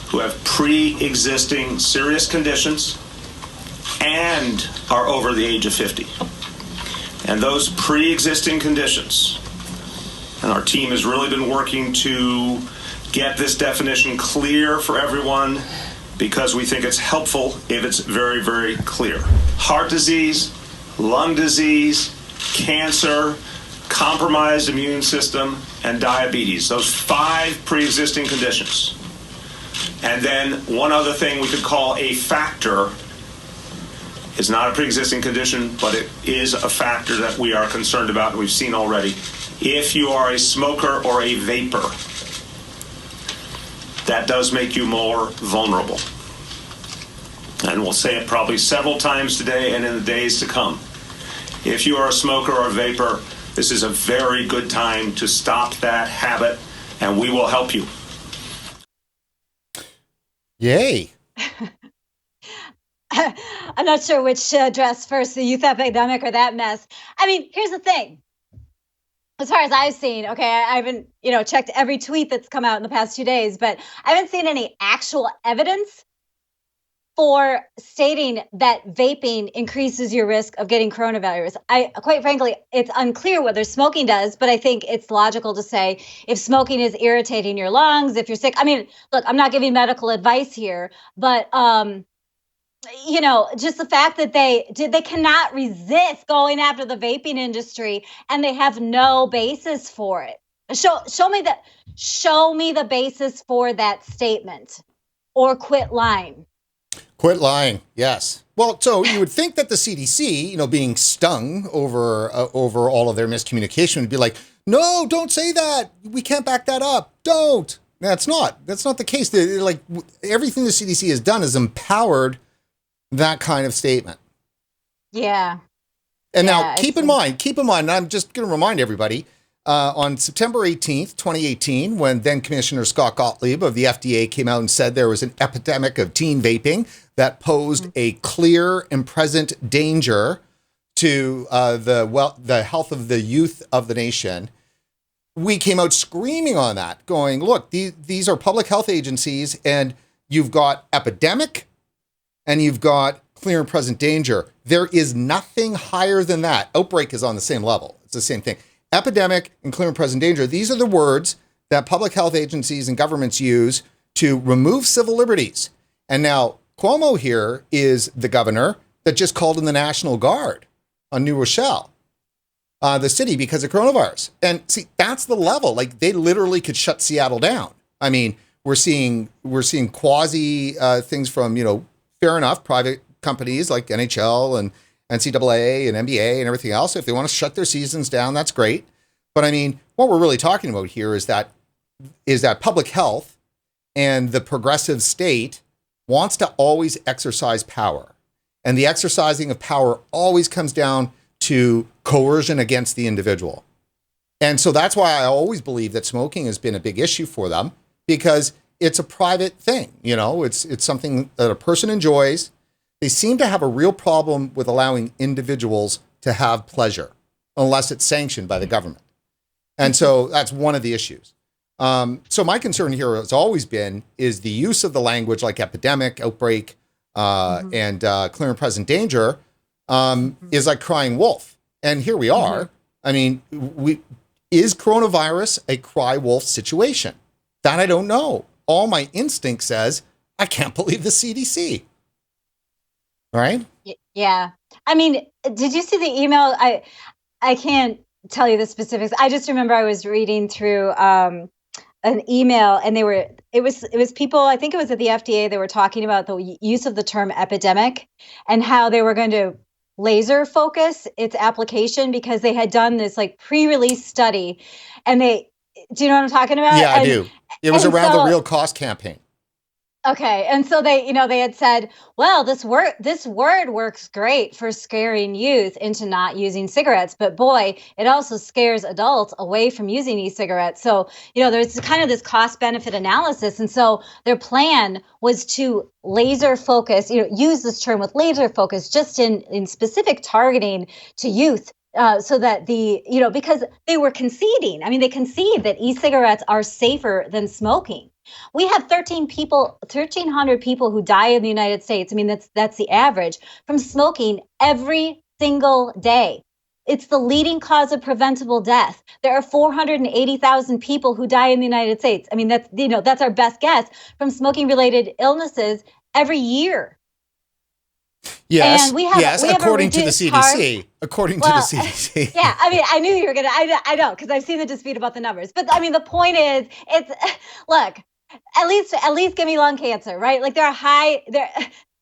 who have pre-existing serious conditions and are over the age of 50. And those pre-existing conditions, and our team has really been working to get this definition clear for everyone because we think it's helpful if it's very, very clear. Heart disease, lung disease, cancer, compromised immune system, and diabetes. Those 5 pre-existing conditions. And then one other thing we could call a factor. It's not a pre-existing condition, but it is a factor that we are concerned about and we've seen already. If you are a smoker or a vapor, that does make you more vulnerable. And we'll say it probably several times today and in the days to come. If you are a smoker or a vapor, this is a very good time to stop that habit, and we will help you. Yay. I'm not sure which to address first, the youth epidemic or that mess. I mean, here's the thing. As far as I've seen, okay, I haven't, checked every tweet that's come out in the past 2 days, but I haven't seen any actual evidence for stating that vaping increases your risk of getting coronavirus. Quite frankly, it's unclear whether smoking does, but I think it's logical to say if smoking is irritating your lungs, if you're sick. I mean, look, I'm not giving medical advice here, but just the fact that they cannot resist going after the vaping industry and they have no basis for it. Show me the basis for that statement or quit lying. Quit lying. Yes. Well, so you would think that the CDC, being stung over all of their miscommunication would be like, no, don't say that. We can't back that up. Don't. That's not the case. They're like everything the CDC has done is empowered that kind of statement. Yeah. And now keep in mind, and I'm just going to remind everybody, on September 18th, 2018, when then Commissioner Scott Gottlieb of the FDA came out and said there was an epidemic of teen vaping that posed a clear and present danger to the health of the youth of the nation, we came out screaming on that, going, look, these are public health agencies, and you've got epidemic, and you've got clear and present danger. There is nothing higher than that. Outbreak is on the same level. It's the same thing. Epidemic and clear and present danger. These are the words that public health agencies and governments use to remove civil liberties. And now Cuomo here is the governor that just called in the National Guard on New Rochelle, the city, because of coronavirus. And see, that's the level. Like, they literally could shut Seattle down. I mean, we're seeing quasi things from, fair enough, private companies like NHL and NCAA and NBA and everything else. If they want to shut their seasons down, that's great. But I mean, what we're really talking about here is that public health and the progressive state wants to always exercise power. And the exercising of power always comes down to coercion against the individual. And so that's why I always believe that smoking has been a big issue for them, because it's a private thing. You know, it's something that a person enjoys. They seem to have a real problem with allowing individuals to have pleasure unless it's sanctioned by the government. And so that's one of the issues. So my concern here has always been is the use of the language like epidemic, outbreak, and clear and present danger is like crying wolf. And here we are. I mean, is coronavirus a cry wolf situation? That I don't know. All my instinct says, I can't believe the CDC. All right? Yeah. I mean, did you see the email? I can't tell you the specifics. I just remember I was reading through an email, and it was people, I think it was at the FDA, they were talking about the use of the term epidemic and how they were going to laser focus its application because they had done this like pre-release study, and do you know what I'm talking about? Yeah, I do. It was around the Real Cost campaign. Okay. And so they had said, well, this word works great for scaring youth into not using cigarettes, but boy, it also scares adults away from using e-cigarettes. So, there's kind of this cost benefit analysis. And so their plan was to laser focus, use this term with laser focus just in specific targeting to youth. So that because they were conceding. I mean, they concede that e-cigarettes are safer than smoking. We have 1,300 people who die in the United States. I mean, that's the average from smoking every single day. It's the leading cause of preventable death. There are 480,000 people who die in the United States. I mean, that's our best guess from smoking-related illnesses every year. Yes, and we have according to the CDC. According to the CDC. Yeah, I mean, I knew you were going to, I don't, because I've seen the dispute about the numbers. But I mean, the point is, look, at least give me lung cancer, right? Like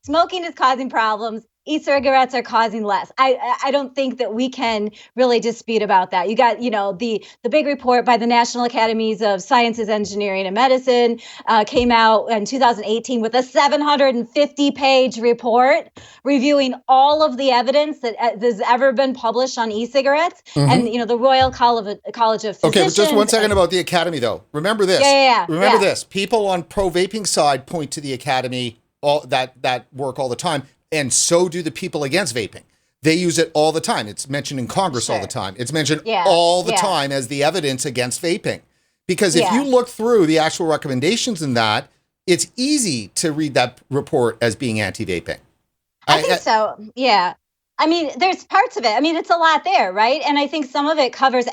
smoking is causing problems. E-cigarettes are causing less. I don't think that we can really dispute about that. You got, the big report by the National Academies of Sciences, Engineering, and Medicine came out in 2018 with a 750-page report reviewing all of the evidence that has ever been published on e-cigarettes. And, the Royal College of Physicians. Okay, but just 1 second about the Academy, though. Remember this. Remember this. People on pro-vaping side point to the Academy, that work all the time. And so do the people against vaping. They use it all the time. It's mentioned in Congress all the time. It's mentioned all the time as the evidence against vaping. Because if you look through the actual recommendations in that, it's easy to read that report as being anti-vaping. I think so. Yeah. I mean, there's parts of it. I mean, it's a lot there, right? And I think some of it covers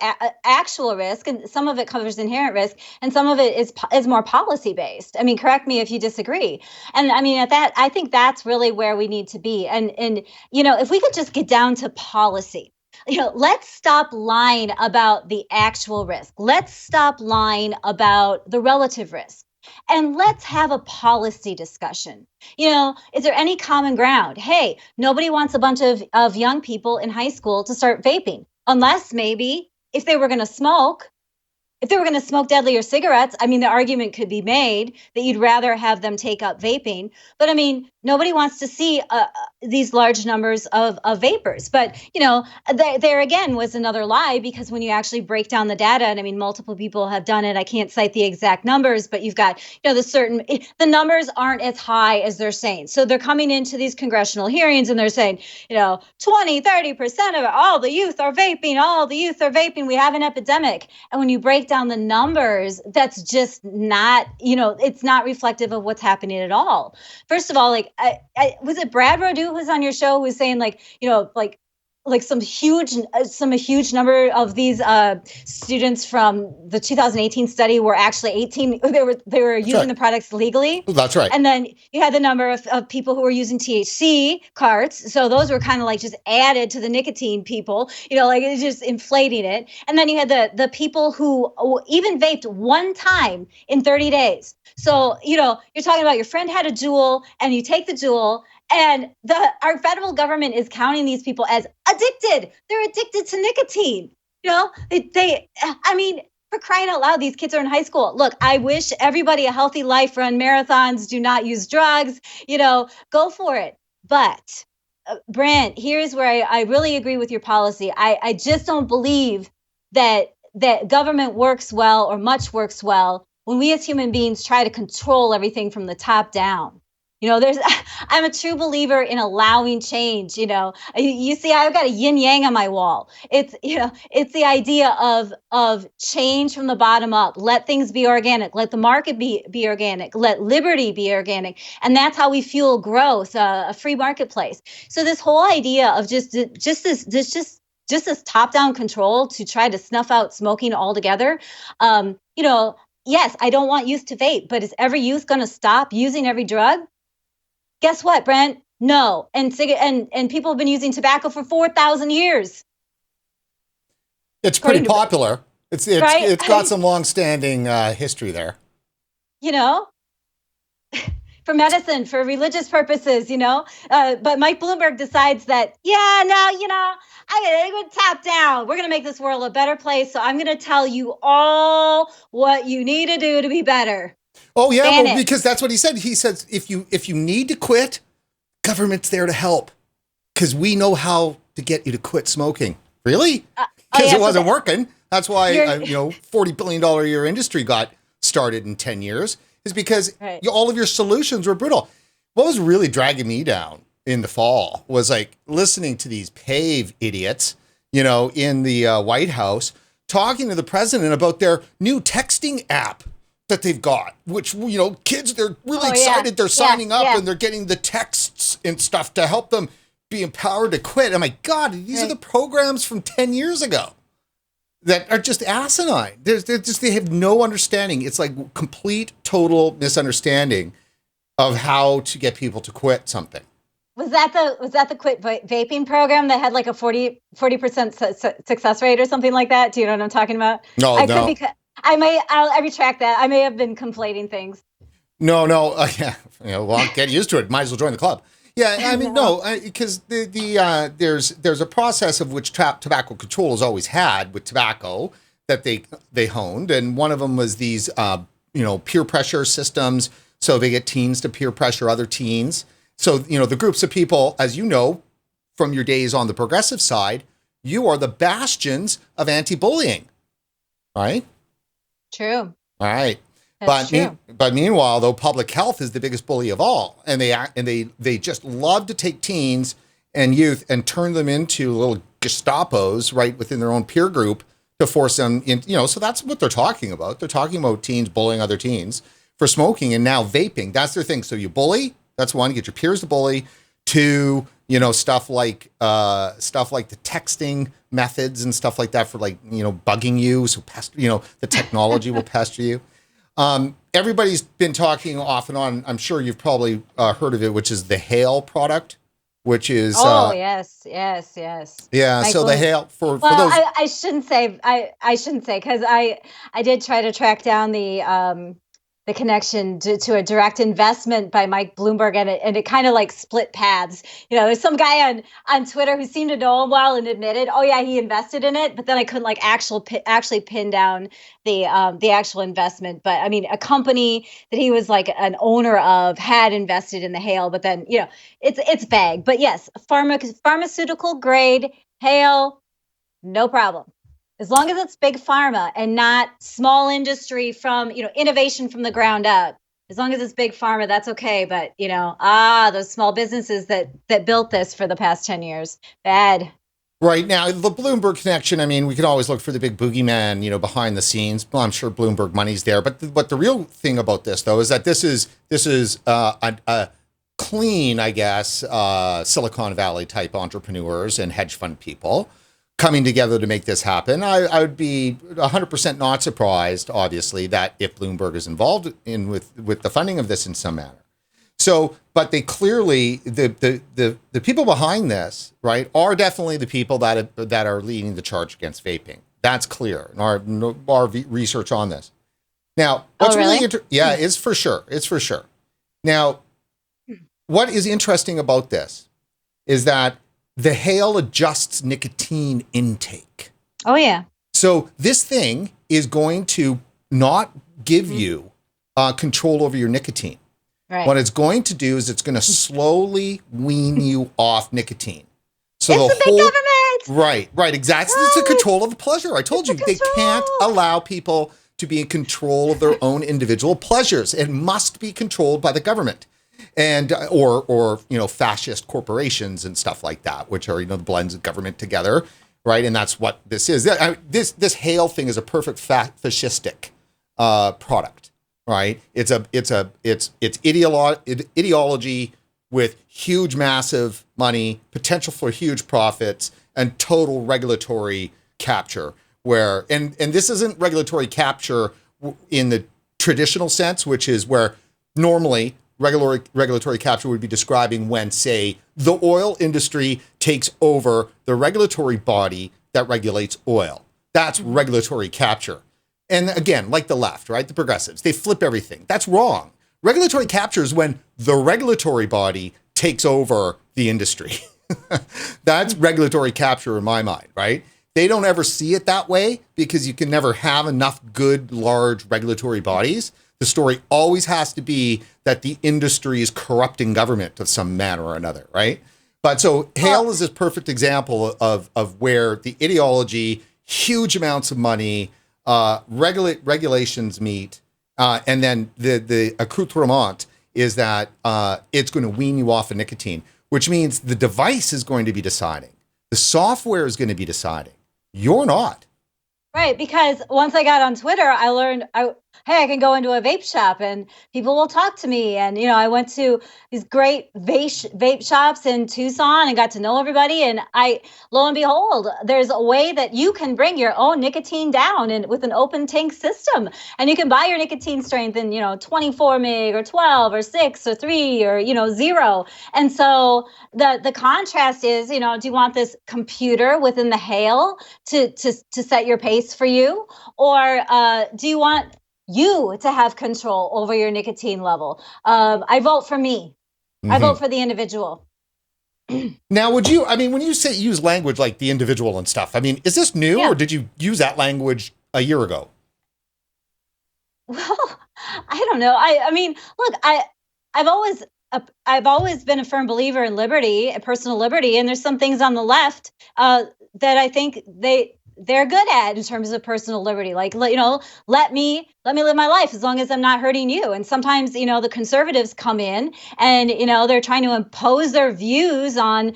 actual risk, and some of it covers inherent risk, and some of it is more policy based. I mean, correct me if you disagree. And I mean, I think that's really where we need to be. And if we could just get down to policy. Let's stop lying about the actual risk. Let's stop lying about the relative risk. And let's have a policy discussion. Is there any common ground? Hey, nobody wants a bunch of young people in high school to start vaping, unless maybe if they were going to smoke deadlier cigarettes. I mean, the argument could be made that you'd rather have them take up vaping. But I mean, nobody wants to see these large numbers of vapors. But, there again was another lie, because when you actually break down the data, and I mean, multiple people have done it. I can't cite the exact numbers, but you've got, the numbers aren't as high as they're saying. So they're coming into these congressional hearings and they're saying, 20-30% of all the youth are vaping. We have an epidemic. And when you break down the numbers, that's just not, it's not reflective of what's happening at all. First of all, like, was it Brad Rodu who was on your show who was saying some huge number of these students from the 2018 study were actually 18. They were using the products legally. That's right. And then you had the number of people who were using THC carts. So those were kind of like just added to the nicotine people, it's just inflating it. And then you had the people who even vaped one time in 30 days. So, you're talking about your friend had a Juul, and you take the Juul, and our federal government is counting these people as addicted. They're addicted to nicotine. I mean, for crying out loud, these kids are in high school. Look, I wish everybody a healthy life, run marathons, do not use drugs, go for it. But Brent, here's where I really agree with your policy. I just don't believe that government works well or much works well when we as human beings try to control everything from the top down. I'm a true believer in allowing change. You see, I've got a yin yang on my wall. It's the idea of change from the bottom up. Let things be organic. Let the market be organic. Let liberty be organic. And that's how we fuel growth, a free marketplace. So this whole idea of just this top-down control to try to snuff out smoking altogether, yes, I don't want youth to vape, but is every youth going to stop using every drug? Guess what, Brent? No. And people have been using tobacco for 4,000 years. It's pretty popular. It's right? It's got some long-standing history there. For medicine, for religious purposes, But Mike Bloomberg decides that, I'm going to top down. We're going to make this world a better place. So I'm going to tell you all what you need to do to be better. Oh, yeah, because that's what he said. He says, if you need to quit, government's there to help because we know how to get you to quit smoking. Really? Because it wasn't working. That's why, $40 billion a year industry got started in 10 years is because all of your solutions were brutal. What was really dragging me down in the fall was like listening to these PAVE idiots, in the White House talking to the president about their new texting app that they've got, which, kids, they're really excited. They're signing up and they're getting the texts and stuff to help them be empowered to quit. Oh my God, these are the programs from 10 years ago that are just asinine. They have no understanding. It's like complete, total misunderstanding of how to get people to quit something. Was that the quit vaping program that had like a 40% success rate or something like that? Do you know what I'm talking about? No. I retract that. I may have been conflating things. No. Well, get used to it. Might as well join the club. Yeah, I mean, no, because there's a process of which tobacco control has always had with tobacco that they honed, and one of them was these peer pressure systems. So they get teens to peer pressure other teens. So the groups of people, as you know, from your days on the progressive side, you are the bastions of anti-bullying, right? True. All right. That's true. But meanwhile, though, public health is the biggest bully of all, and they just love to take teens and youth and turn them into little Gestapos right within their own peer group to force them in. So that's what they're talking about. They're talking about teens bullying other teens for smoking, and now vaping. That's their thing. So you bully. That's one. You get your peers to bully. Two, stuff like the texting methods and stuff like that for bugging you. So the technology will pester you. Everybody's been talking off and on. I'm sure you've probably heard of it, which is the Hail product, which is yes. Yeah, so the Hail for those. I shouldn't say because I did try to track down the connection to a direct investment by Mike Bloomberg, and it kind of like split paths. There's some guy on Twitter who seemed to know him well and admitted, oh yeah, he invested in it, but then I couldn't actually pin down the actual investment. But I mean, a company that he was like an owner of had invested in the Hail, but then it's vague. But yes, pharmaceutical grade Hail, no problem. As long as it's big pharma and not small industry from, innovation from the ground up. As long as it's big pharma, that's okay. But, those small businesses that built this for the past 10 years, bad. Right now, the Bloomberg connection, I mean, we can always look for the big boogeyman, behind the scenes. Well, I'm sure Bloomberg money's there. But the real thing about this, though, is that this is a clean, I guess, Silicon Valley type entrepreneurs and hedge fund people coming together to make this happen. I would be 100% not surprised, obviously, that if Bloomberg is involved with the funding of this in some manner. So, but they clearly, the people behind this, right, are definitely the people that are leading the charge against vaping. That's clear in our research on this. Now, what's really it's for sure. It's for sure. Now, what is interesting about this is that the Hail adjusts nicotine intake. Oh, yeah. So this thing is going to not give you control over your nicotine. Right. What it's going to do is it's going to slowly wean you off nicotine. So it's the big government. Right, exactly. It's the control of the pleasure. I told you, they can't allow people to be in control of their own individual pleasures. It must be controlled by the government. And or fascist corporations and stuff like that, which are the blends of government together, right? And that's what this is. This Hale thing is a perfect fascistic product, right? It's ideology with huge, massive money, potential for huge profits, and total regulatory capture. And this isn't regulatory capture in the traditional sense, which is where normally regulatory capture would be describing when, say, the oil industry takes over the regulatory body that regulates oil. That's regulatory capture. And again, like the left, right? The progressives, they flip everything. That's wrong. Regulatory capture is when the regulatory body takes over the industry. That's regulatory capture in my mind, right? They don't ever see it that way because you can never have enough good, large regulatory bodies. The story always has to be that the industry is corrupting government of some manner or another, right? But so Hale is this perfect example of where the ideology, huge amounts of money, regulations meet, and then the accoutrement is that it's going to wean you off of nicotine, which means the device is going to be deciding. The software is going to be deciding. You're not. Right, because once I got on Twitter, I learned, hey, I can go into a vape shop and people will talk to me. And, I went to these great vape shops in Tucson and got to know everybody. And lo and behold, there's a way that you can bring your own nicotine down with an open tank system. And you can buy your nicotine strength in, 24 meg or 12 or 6 or 3 or, 0. And so the contrast is, do you want this computer within the Hale to set your pace for you? Or do you want you to have control over your nicotine level? I vote for me. Mm-hmm. I vote for the individual. Now, when you say use language like the individual and stuff, is this new or did you use that language a year ago? Well, I don't know. Look, I've always been a firm believer in liberty, personal liberty, and there's some things on the left that I think they're good at in terms of personal liberty. Like, let me live my life as long as I'm not hurting you. And sometimes, the conservatives come in and, they're trying to impose their views on,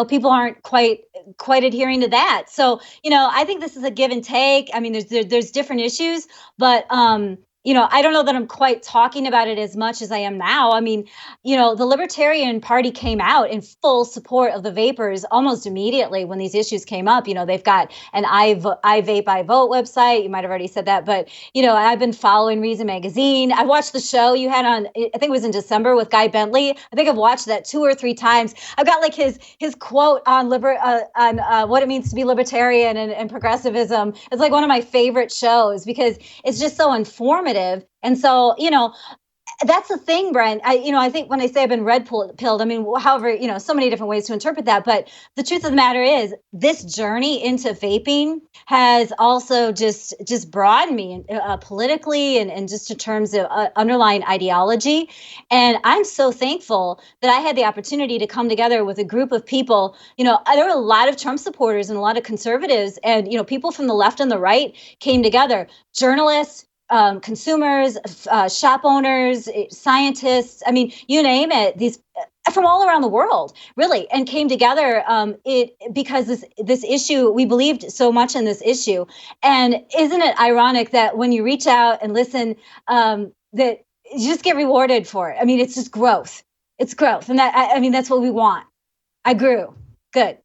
people aren't quite adhering to that. So, I think this is a give and take. There's different issues, but, I don't know that I'm quite talking about it as much as I am now. The Libertarian Party came out in full support of the vapors almost immediately when these issues came up. They've got an I Vape, I Vote website. You might have already said that, but, I've been following Reason Magazine. I watched the show you had on, I think it was in December with Guy Bentley. I think I've watched that 2 or 3 times. I've got like his quote on what it means to be libertarian and progressivism. It's like one of my favorite shows because it's just so informative. And so, that's the thing, Brent. I think when I say I've been red-pilled, however, so many different ways to interpret that. But the truth of the matter is this journey into vaping has also just broadened me politically and just in terms of underlying ideology. And I'm so thankful that I had the opportunity to come together with a group of people. There were a lot of Trump supporters and a lot of conservatives and, people from the left and the right came together, journalists, consumers, shop owners, scientists, you name it, these from all around the world, really, and came together because this issue, we believed so much in this issue. And isn't it ironic that when you reach out and listen, that you just get rewarded for it? It's just growth. It's growth. And that's what we want. I grew. Good.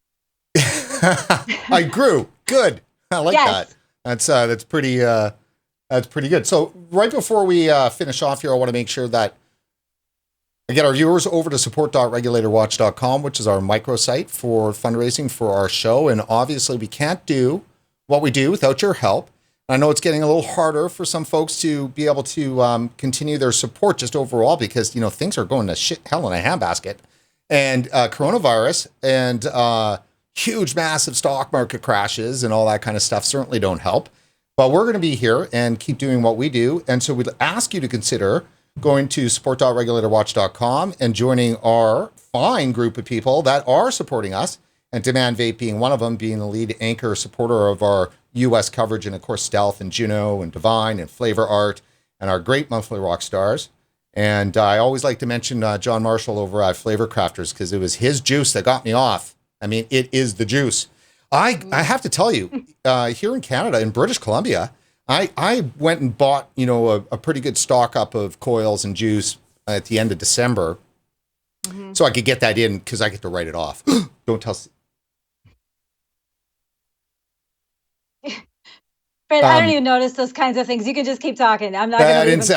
I grew. Good. I like that. That's pretty... That's pretty good. So right before we finish off here, I want to make sure that I get our viewers over to support.regulatorwatch.com, which is our microsite for fundraising for our show. And obviously we can't do what we do without your help. I know it's getting a little harder for some folks to be able to continue their support just overall because, things are going to hell in a handbasket. And coronavirus and huge, massive stock market crashes and all that kind of stuff certainly don't help. But we're going to be here and keep doing what we do. And so we'd ask you to consider going to support.regulatorwatch.com and joining our fine group of people that are supporting us, and Demand Vape being one of them, being the lead anchor supporter of our U.S. coverage, and of course Stealth and Juno and Divine and Flavor Art and our great monthly rock stars. And I always like to mention John Marshall over at Flavor Crafters, because it was his juice that got me off. I mean, it is the juice. I have to tell you, here in Canada, in British Columbia, I went and bought, a pretty good stock up of coils and juice at the end of December, so I could get that in, because I get to write it off. Don't tell. But I don't even notice those kinds of things. You can just keep talking. I'm not going to I didn't say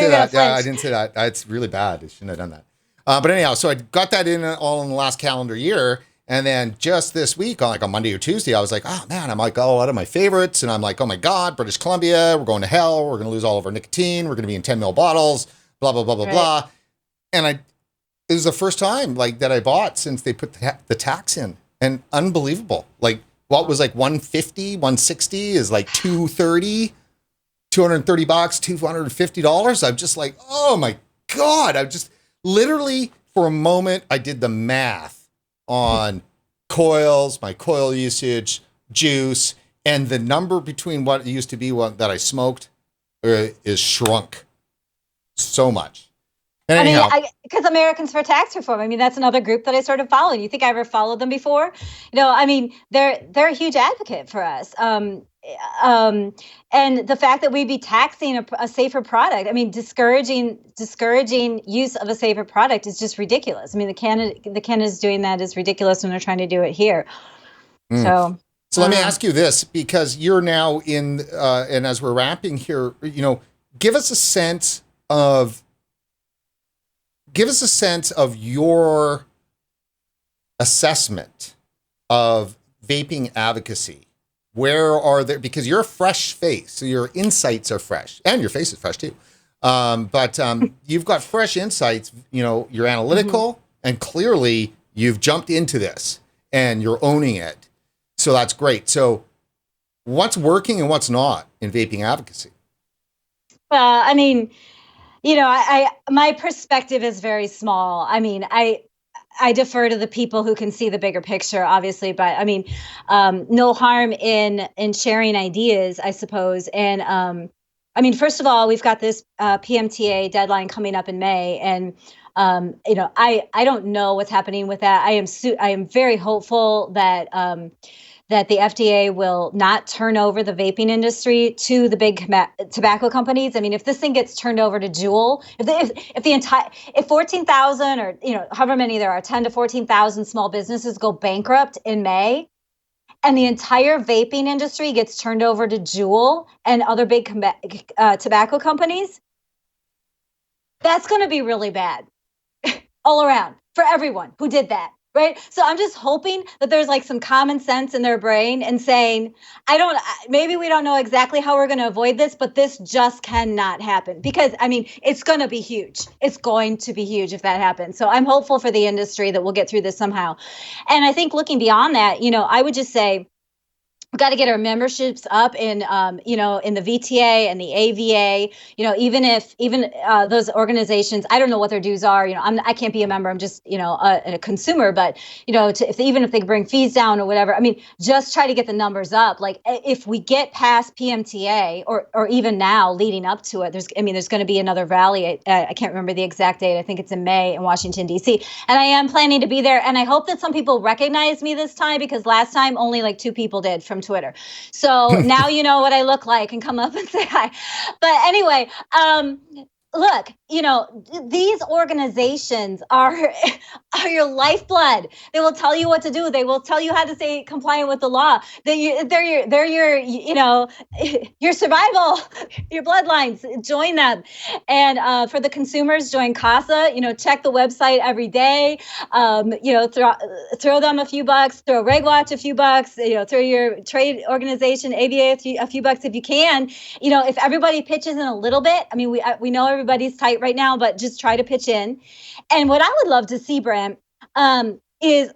that. Yeah, I didn't say that. It's really bad. I shouldn't have done that. But anyhow, so I got that in all in the last calendar year. And then just this week, on Monday or Tuesday, I was like, oh man, I'm like, oh, one of my favorites. And I'm like, oh my God, British Columbia, we're going to hell. We're going to lose all of our nicotine. We're going to be in 10 ml bottles, blah, blah, blah, blah, blah. And it was the first time that I bought since they put the tax in, and unbelievable. What was 150, 160 is $230, $230, $250. I'm just like, oh my God. I'm just literally, for a moment, I did the math on coils, my coil usage, juice, and the number between what it used to be that I smoked is shrunk so much. And anyhow, because Americans for Tax Reform, that's another group that I sort of follow. You think I ever followed them before? They're a huge advocate for us. And the fact that we'd be taxing a safer product, discouraging use of a safer product is just ridiculous. The Canada's doing that is ridiculous when they're trying to do it here. So let me ask you this, because you're now in, and as we're wrapping here, give us a sense of your assessment of vaping advocacy. Where are there, because you're a fresh face, so your insights are fresh, and your face is fresh too. But you've got fresh insights, you're analytical, and clearly you've jumped into this and you're owning it. So that's great. So what's working and what's not in vaping advocacy? My perspective is very small. I defer to the people who can see the bigger picture, obviously, but no harm in sharing ideas, I suppose. And first of all, we've got this PMTA deadline coming up in May, and I don't know what's happening with that. I am very hopeful that the FDA will not turn over the vaping industry to the big tobacco companies. If this thing gets turned over to Juul, if 14,000 or however many there are, 10 to 14,000 small businesses go bankrupt in May, and the entire vaping industry gets turned over to Juul and other big tobacco companies, that's going to be really bad all around for everyone who did that. Right. So I'm just hoping that there's some common sense in their brain and saying, maybe we don't know exactly how we're going to avoid this, but this just cannot happen, because it's going to be huge. It's going to be huge if that happens. So I'm hopeful for the industry that we'll get through this somehow. And I think looking beyond that, I would just say, we've got to get our memberships up in the VTA and the AVA, even those organizations, I don't know what their dues are. I can't be a member. I'm just, a consumer, but, even if they bring fees down or whatever, just try to get the numbers up. If we get past PMTA or even now leading up to it, there's going to be another rally. I can't remember the exact date. I think it's in May in Washington, D.C. And I am planning to be there. And I hope that some people recognize me this time, because last time only 2 people did from Twitter. So now you know what I look like and come up and say hi. But anyway, look, these organizations are your lifeblood. They will tell you what to do. They will tell you how to stay compliant with the law. They're your your survival, your bloodlines. Join them. And for the consumers, join CASA. Check the website every day. Throw them a few bucks. Throw RegWatch a few bucks. Throw your trade organization ABA a few bucks if you can. If everybody pitches in a little bit. We know everybody's tight right now, but just try to pitch in. And what I would love to see, Brent, is,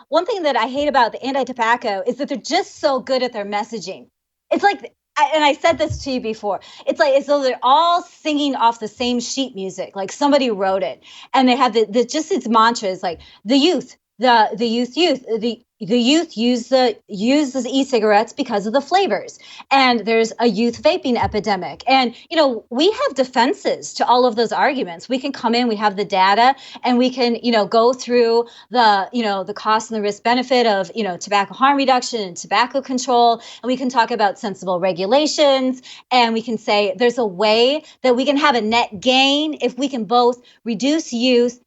one thing that I hate about the anti-tobacco is that they're just so good at their messaging. It's like and I said this to you before. It's like as though they're all singing off the same sheet music, like somebody wrote it, and they have the just its mantras like the youth, the youth uses e-cigarettes because of the flavors, and there's a youth vaping epidemic. And we have defenses to all of those arguments. We can come in, we have the data, and we can go through the cost and the risk benefit of tobacco harm reduction and tobacco control, and we can talk about sensible regulations, and we can say there's a way that we can have a net gain if we can both reduce use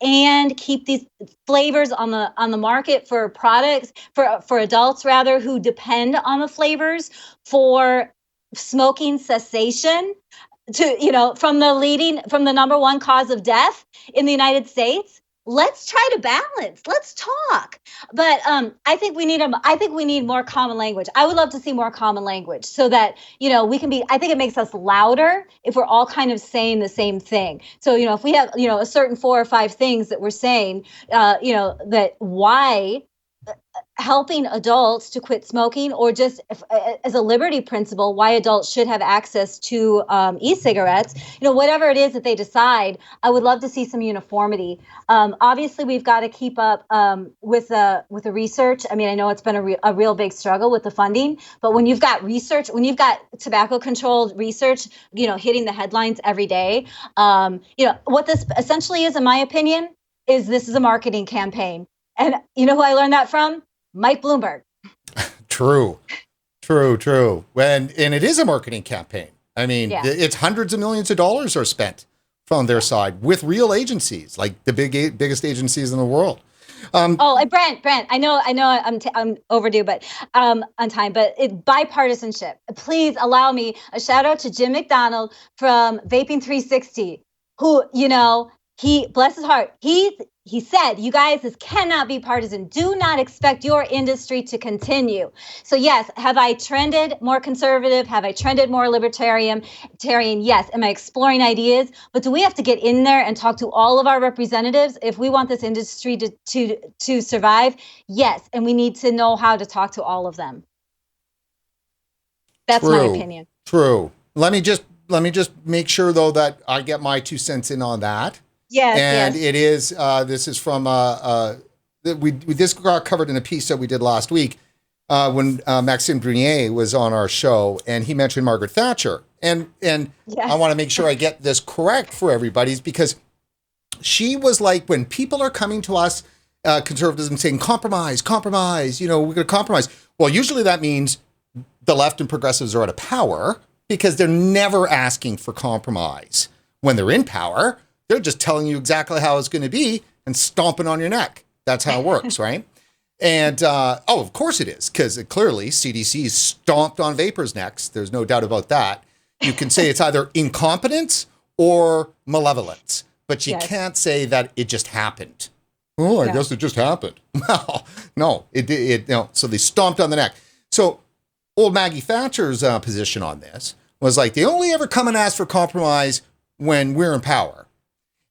and keep these flavors on the market for products for adults rather who depend on the flavors for smoking cessation from the number one cause of death in the United States. Let's try to balance. Let's talk. But I think we need more common language. I would love to see more common language so that we can be. I think it makes us louder if we're all kind of saying the same thing. So if we have a certain 4 or 5 things that we're saying, that why helping adults to quit smoking, or just as a liberty principle, why adults should have access to e-cigarettes, whatever it is that they decide, I would love to see some uniformity. Obviously, we've got to keep up with the research. I mean, I know it's been a real big struggle with the funding, but when you've got research, when you've got tobacco-controlled research, hitting the headlines every day, what this essentially is, in my opinion, is this is a marketing campaign. And who I learned that from? Mike Bloomberg. True. And it is a marketing campaign. I mean, It's hundreds of millions of dollars are spent from their side with real agencies, like the biggest agencies in the world. And Brent, I know I'm overdue, but on time, but bipartisanship. Please allow me a shout out to Jim McDonald from Vaping 360, who, he, bless his heart, he said, you guys, this cannot be partisan. Do not expect your industry to continue. So yes, have I trended more conservative? Have I trended more libertarian? Yes. Am I exploring ideas? But do we have to get in there and talk to all of our representatives if we want this industry to survive? Yes. And we need to know how to talk to all of them. That's my opinion. True. Let me just make sure though that I get my 2 cents in on that. Yes, and it is. This is from this got covered in a piece that we did last week when Maxime Brunier was on our show, and he mentioned Margaret Thatcher, and yes. I want to make sure I get this correct for everybody, because she was like, when people are coming to us, conservatives, and saying compromise, we're going to compromise. Well, usually that means the left and progressives are out of power, because they're never asking for compromise when they're in power. They're just telling you exactly how it's going to be and stomping on your neck. That's how it works, right? And, of course it is, because clearly CDC stomped on vapors' necks. There's no doubt about that. You can say it's either incompetence or malevolence, but you can't say that it just happened. Oh, I guess it just happened. Well, no, no. So they stomped on the neck. So old Maggie Thatcher's position on this was like, they only ever come and ask for compromise when we're in power.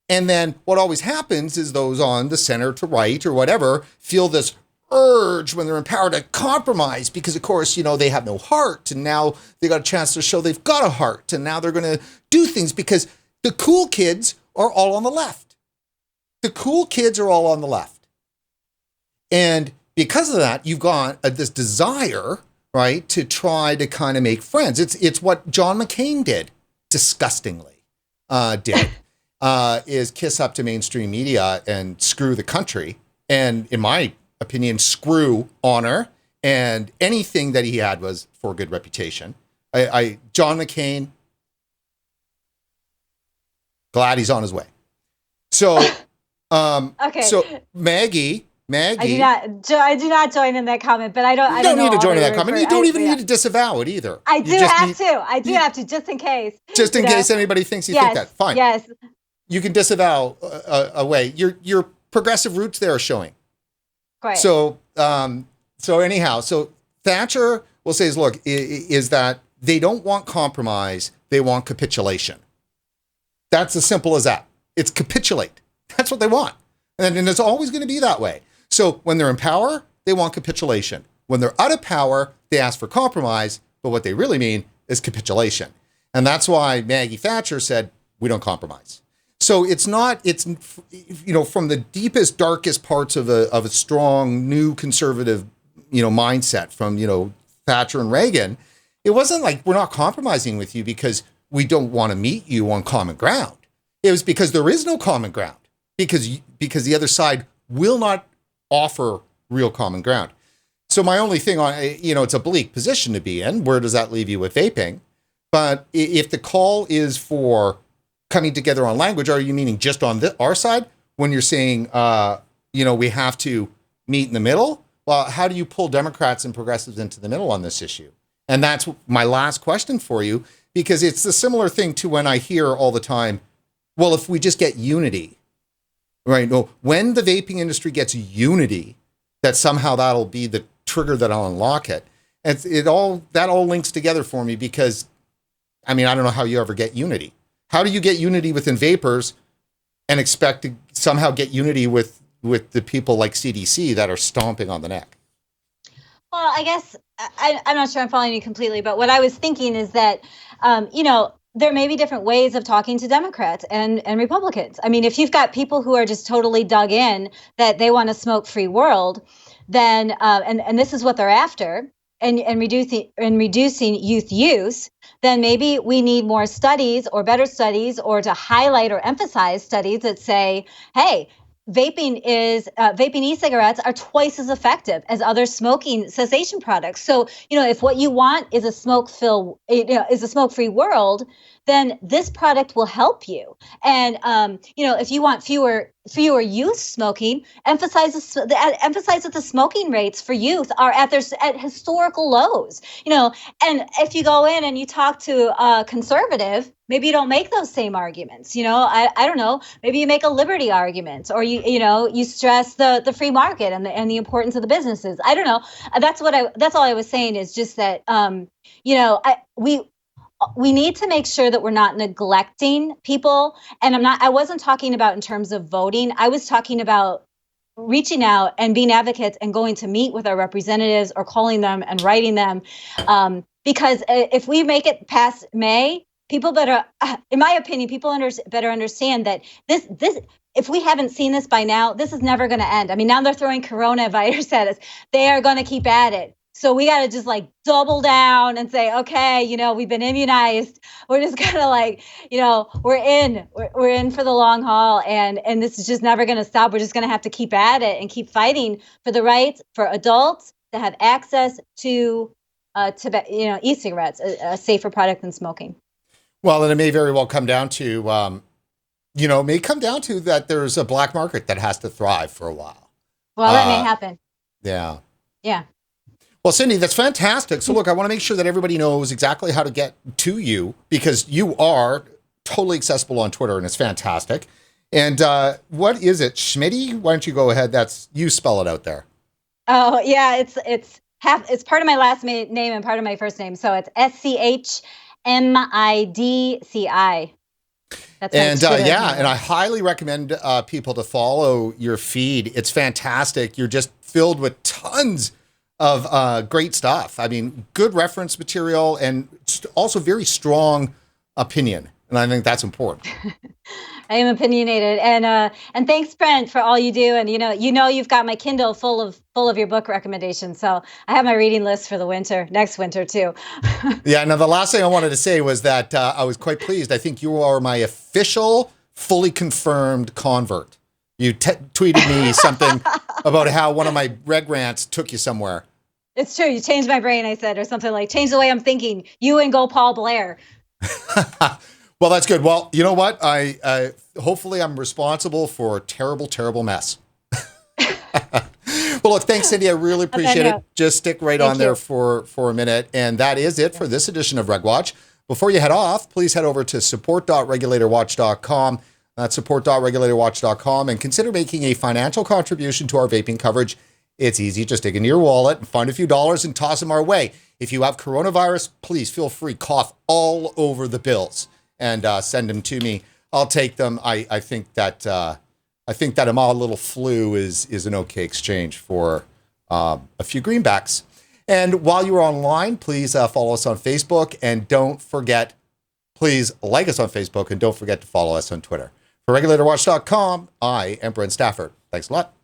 And then what always happens is those on the center to right or whatever feel this urge when they're in power to compromise, because of course, they have no heart, and now they got a chance to show they've got a heart, and now they're going to do things because the cool kids are all on the left. And because of that, you've got this desire, right, to try to kind of make friends. It's what John McCain did, disgustingly, is kiss up to mainstream media and screw the country. And in my opinion, screw honor, and anything that he had was for good reputation. John McCain, glad he's on his way. So, okay. So Maggie. I do not join in that comment, but I don't. You don't need to join in that comment. You don't even need to disavow it either. I do have to, just in case. Just in case anybody thinks you think that. Fine. Yes. You can disavow away. Your progressive roots there are showing. Right. So anyhow, so Thatcher will say, look, is that they don't want compromise, they want capitulation. That's as simple as that. It's capitulate. That's what they want. And it's always going to be that way. So when they're in power, they want capitulation. When they're out of power, they ask for compromise, but what they really mean is capitulation. And that's why Maggie Thatcher said, we don't compromise. So it's from the deepest, darkest parts of a strong, new conservative, mindset from, Thatcher and Reagan. It wasn't like we're not compromising with you because we don't want to meet you on common ground. It was because there is no common ground because the other side will not offer real common ground. So my only thing on, it's a bleak position to be in. Where does that leave you with vaping? But if the call is for coming together on language, are you meaning just on our side when you're saying, we have to meet in the middle? Well, how do you pull Democrats and progressives into the middle on this issue? And that's my last question for you, because it's a similar thing to when I hear all the time, well, if we just get unity, right? No, when the vaping industry gets unity, that somehow that'll be the trigger that'll unlock it. And that all links together for me because, I don't know how you ever get unity. How do you get unity within vapors and expect to somehow get unity with the people like CDC that are stomping on the neck? Well, I guess I'm not sure I'm following you completely, but what I was thinking is that, there may be different ways of talking to Democrats and Republicans. If you've got people who are just totally dug in that they want a smoke-free world, then and this is what they're after, and reducing youth use, then maybe we need more studies or better studies or to highlight or emphasize studies that say, hey, vaping e-cigarettes are twice as effective as other smoking cessation products. So, if what you want is a smoke-free world, then this product will help you. And if you want fewer youth smoking, emphasize that the smoking rates for youth are at historical lows. And if you go in and you talk to a conservative, maybe you don't make those same arguments. I don't know. Maybe you make a liberty argument, or you stress the free market and the importance of the businesses. I don't know. That's all I was saying is just that we need to make sure that we're not neglecting people. And I wasn't talking about in terms of voting. I was talking about reaching out and being advocates and going to meet with our representatives or calling them and writing them. Because if we make it past May, people better, in my opinion, better understand that this, if we haven't seen this by now, this is never going to end. Now they're throwing coronavirus at us. They are going to keep at it. So we got to just double down and say, okay, we've been immunized. We're just going to we're in for the long haul. And this is just never going to stop. We're just going to have to keep at it and keep fighting for the rights for adults to have access to e-cigarettes, a safer product than smoking. Well, and it may very well come down to, that there's a black market that has to thrive for a while. Well, that may happen. Yeah. Yeah. Well, Cindy, that's fantastic. So look, I want to make sure that everybody knows exactly how to get to you because you are totally accessible on Twitter and it's fantastic. And what is it? Schmitty? Why don't you go ahead? You spell it out there. Oh, yeah. It's part of my last name and part of my first name. So it's SCHMIDCI. And and I highly recommend people to follow your feed. It's fantastic. You're just filled with tons of great stuff. Good reference material and also very strong opinion. And I think that's important. I am opinionated. And thanks, Brent, for all you do. And you've got my Kindle full of your book recommendations. So I have my reading list for next winter too. Yeah. Now the last thing I wanted to say was that I was quite pleased. I think you are my official, fully confirmed convert. You tweeted me something about how one of my reg rants took you somewhere. It's true. You changed my brain, I said, or something like, change the way I'm thinking. You and go Paul Blair. Well, that's good. Well, you know what? I hopefully I'm responsible for a terrible, terrible mess. Well, look, thanks, Cindy. I really appreciate it. Just stick right on there for a minute. And that is it for this edition of RegWatch. Before you head off, please head over to support.regulatorwatch.com. That's support.regulatorwatch.com, and consider making a financial contribution to our vaping coverage. It's easy. Just dig into your wallet and find a few dollars and toss them our way. If you have coronavirus, please feel free. Cough all over the bills and send them to me. I'll take them. I think that a mild little flu is an okay exchange for a few greenbacks. And while you're online, please follow us on Facebook, and don't forget, please like us on Facebook, and don't forget to follow us on Twitter. For regulatorwatch.com, I am Brent Stafford. Thanks a lot.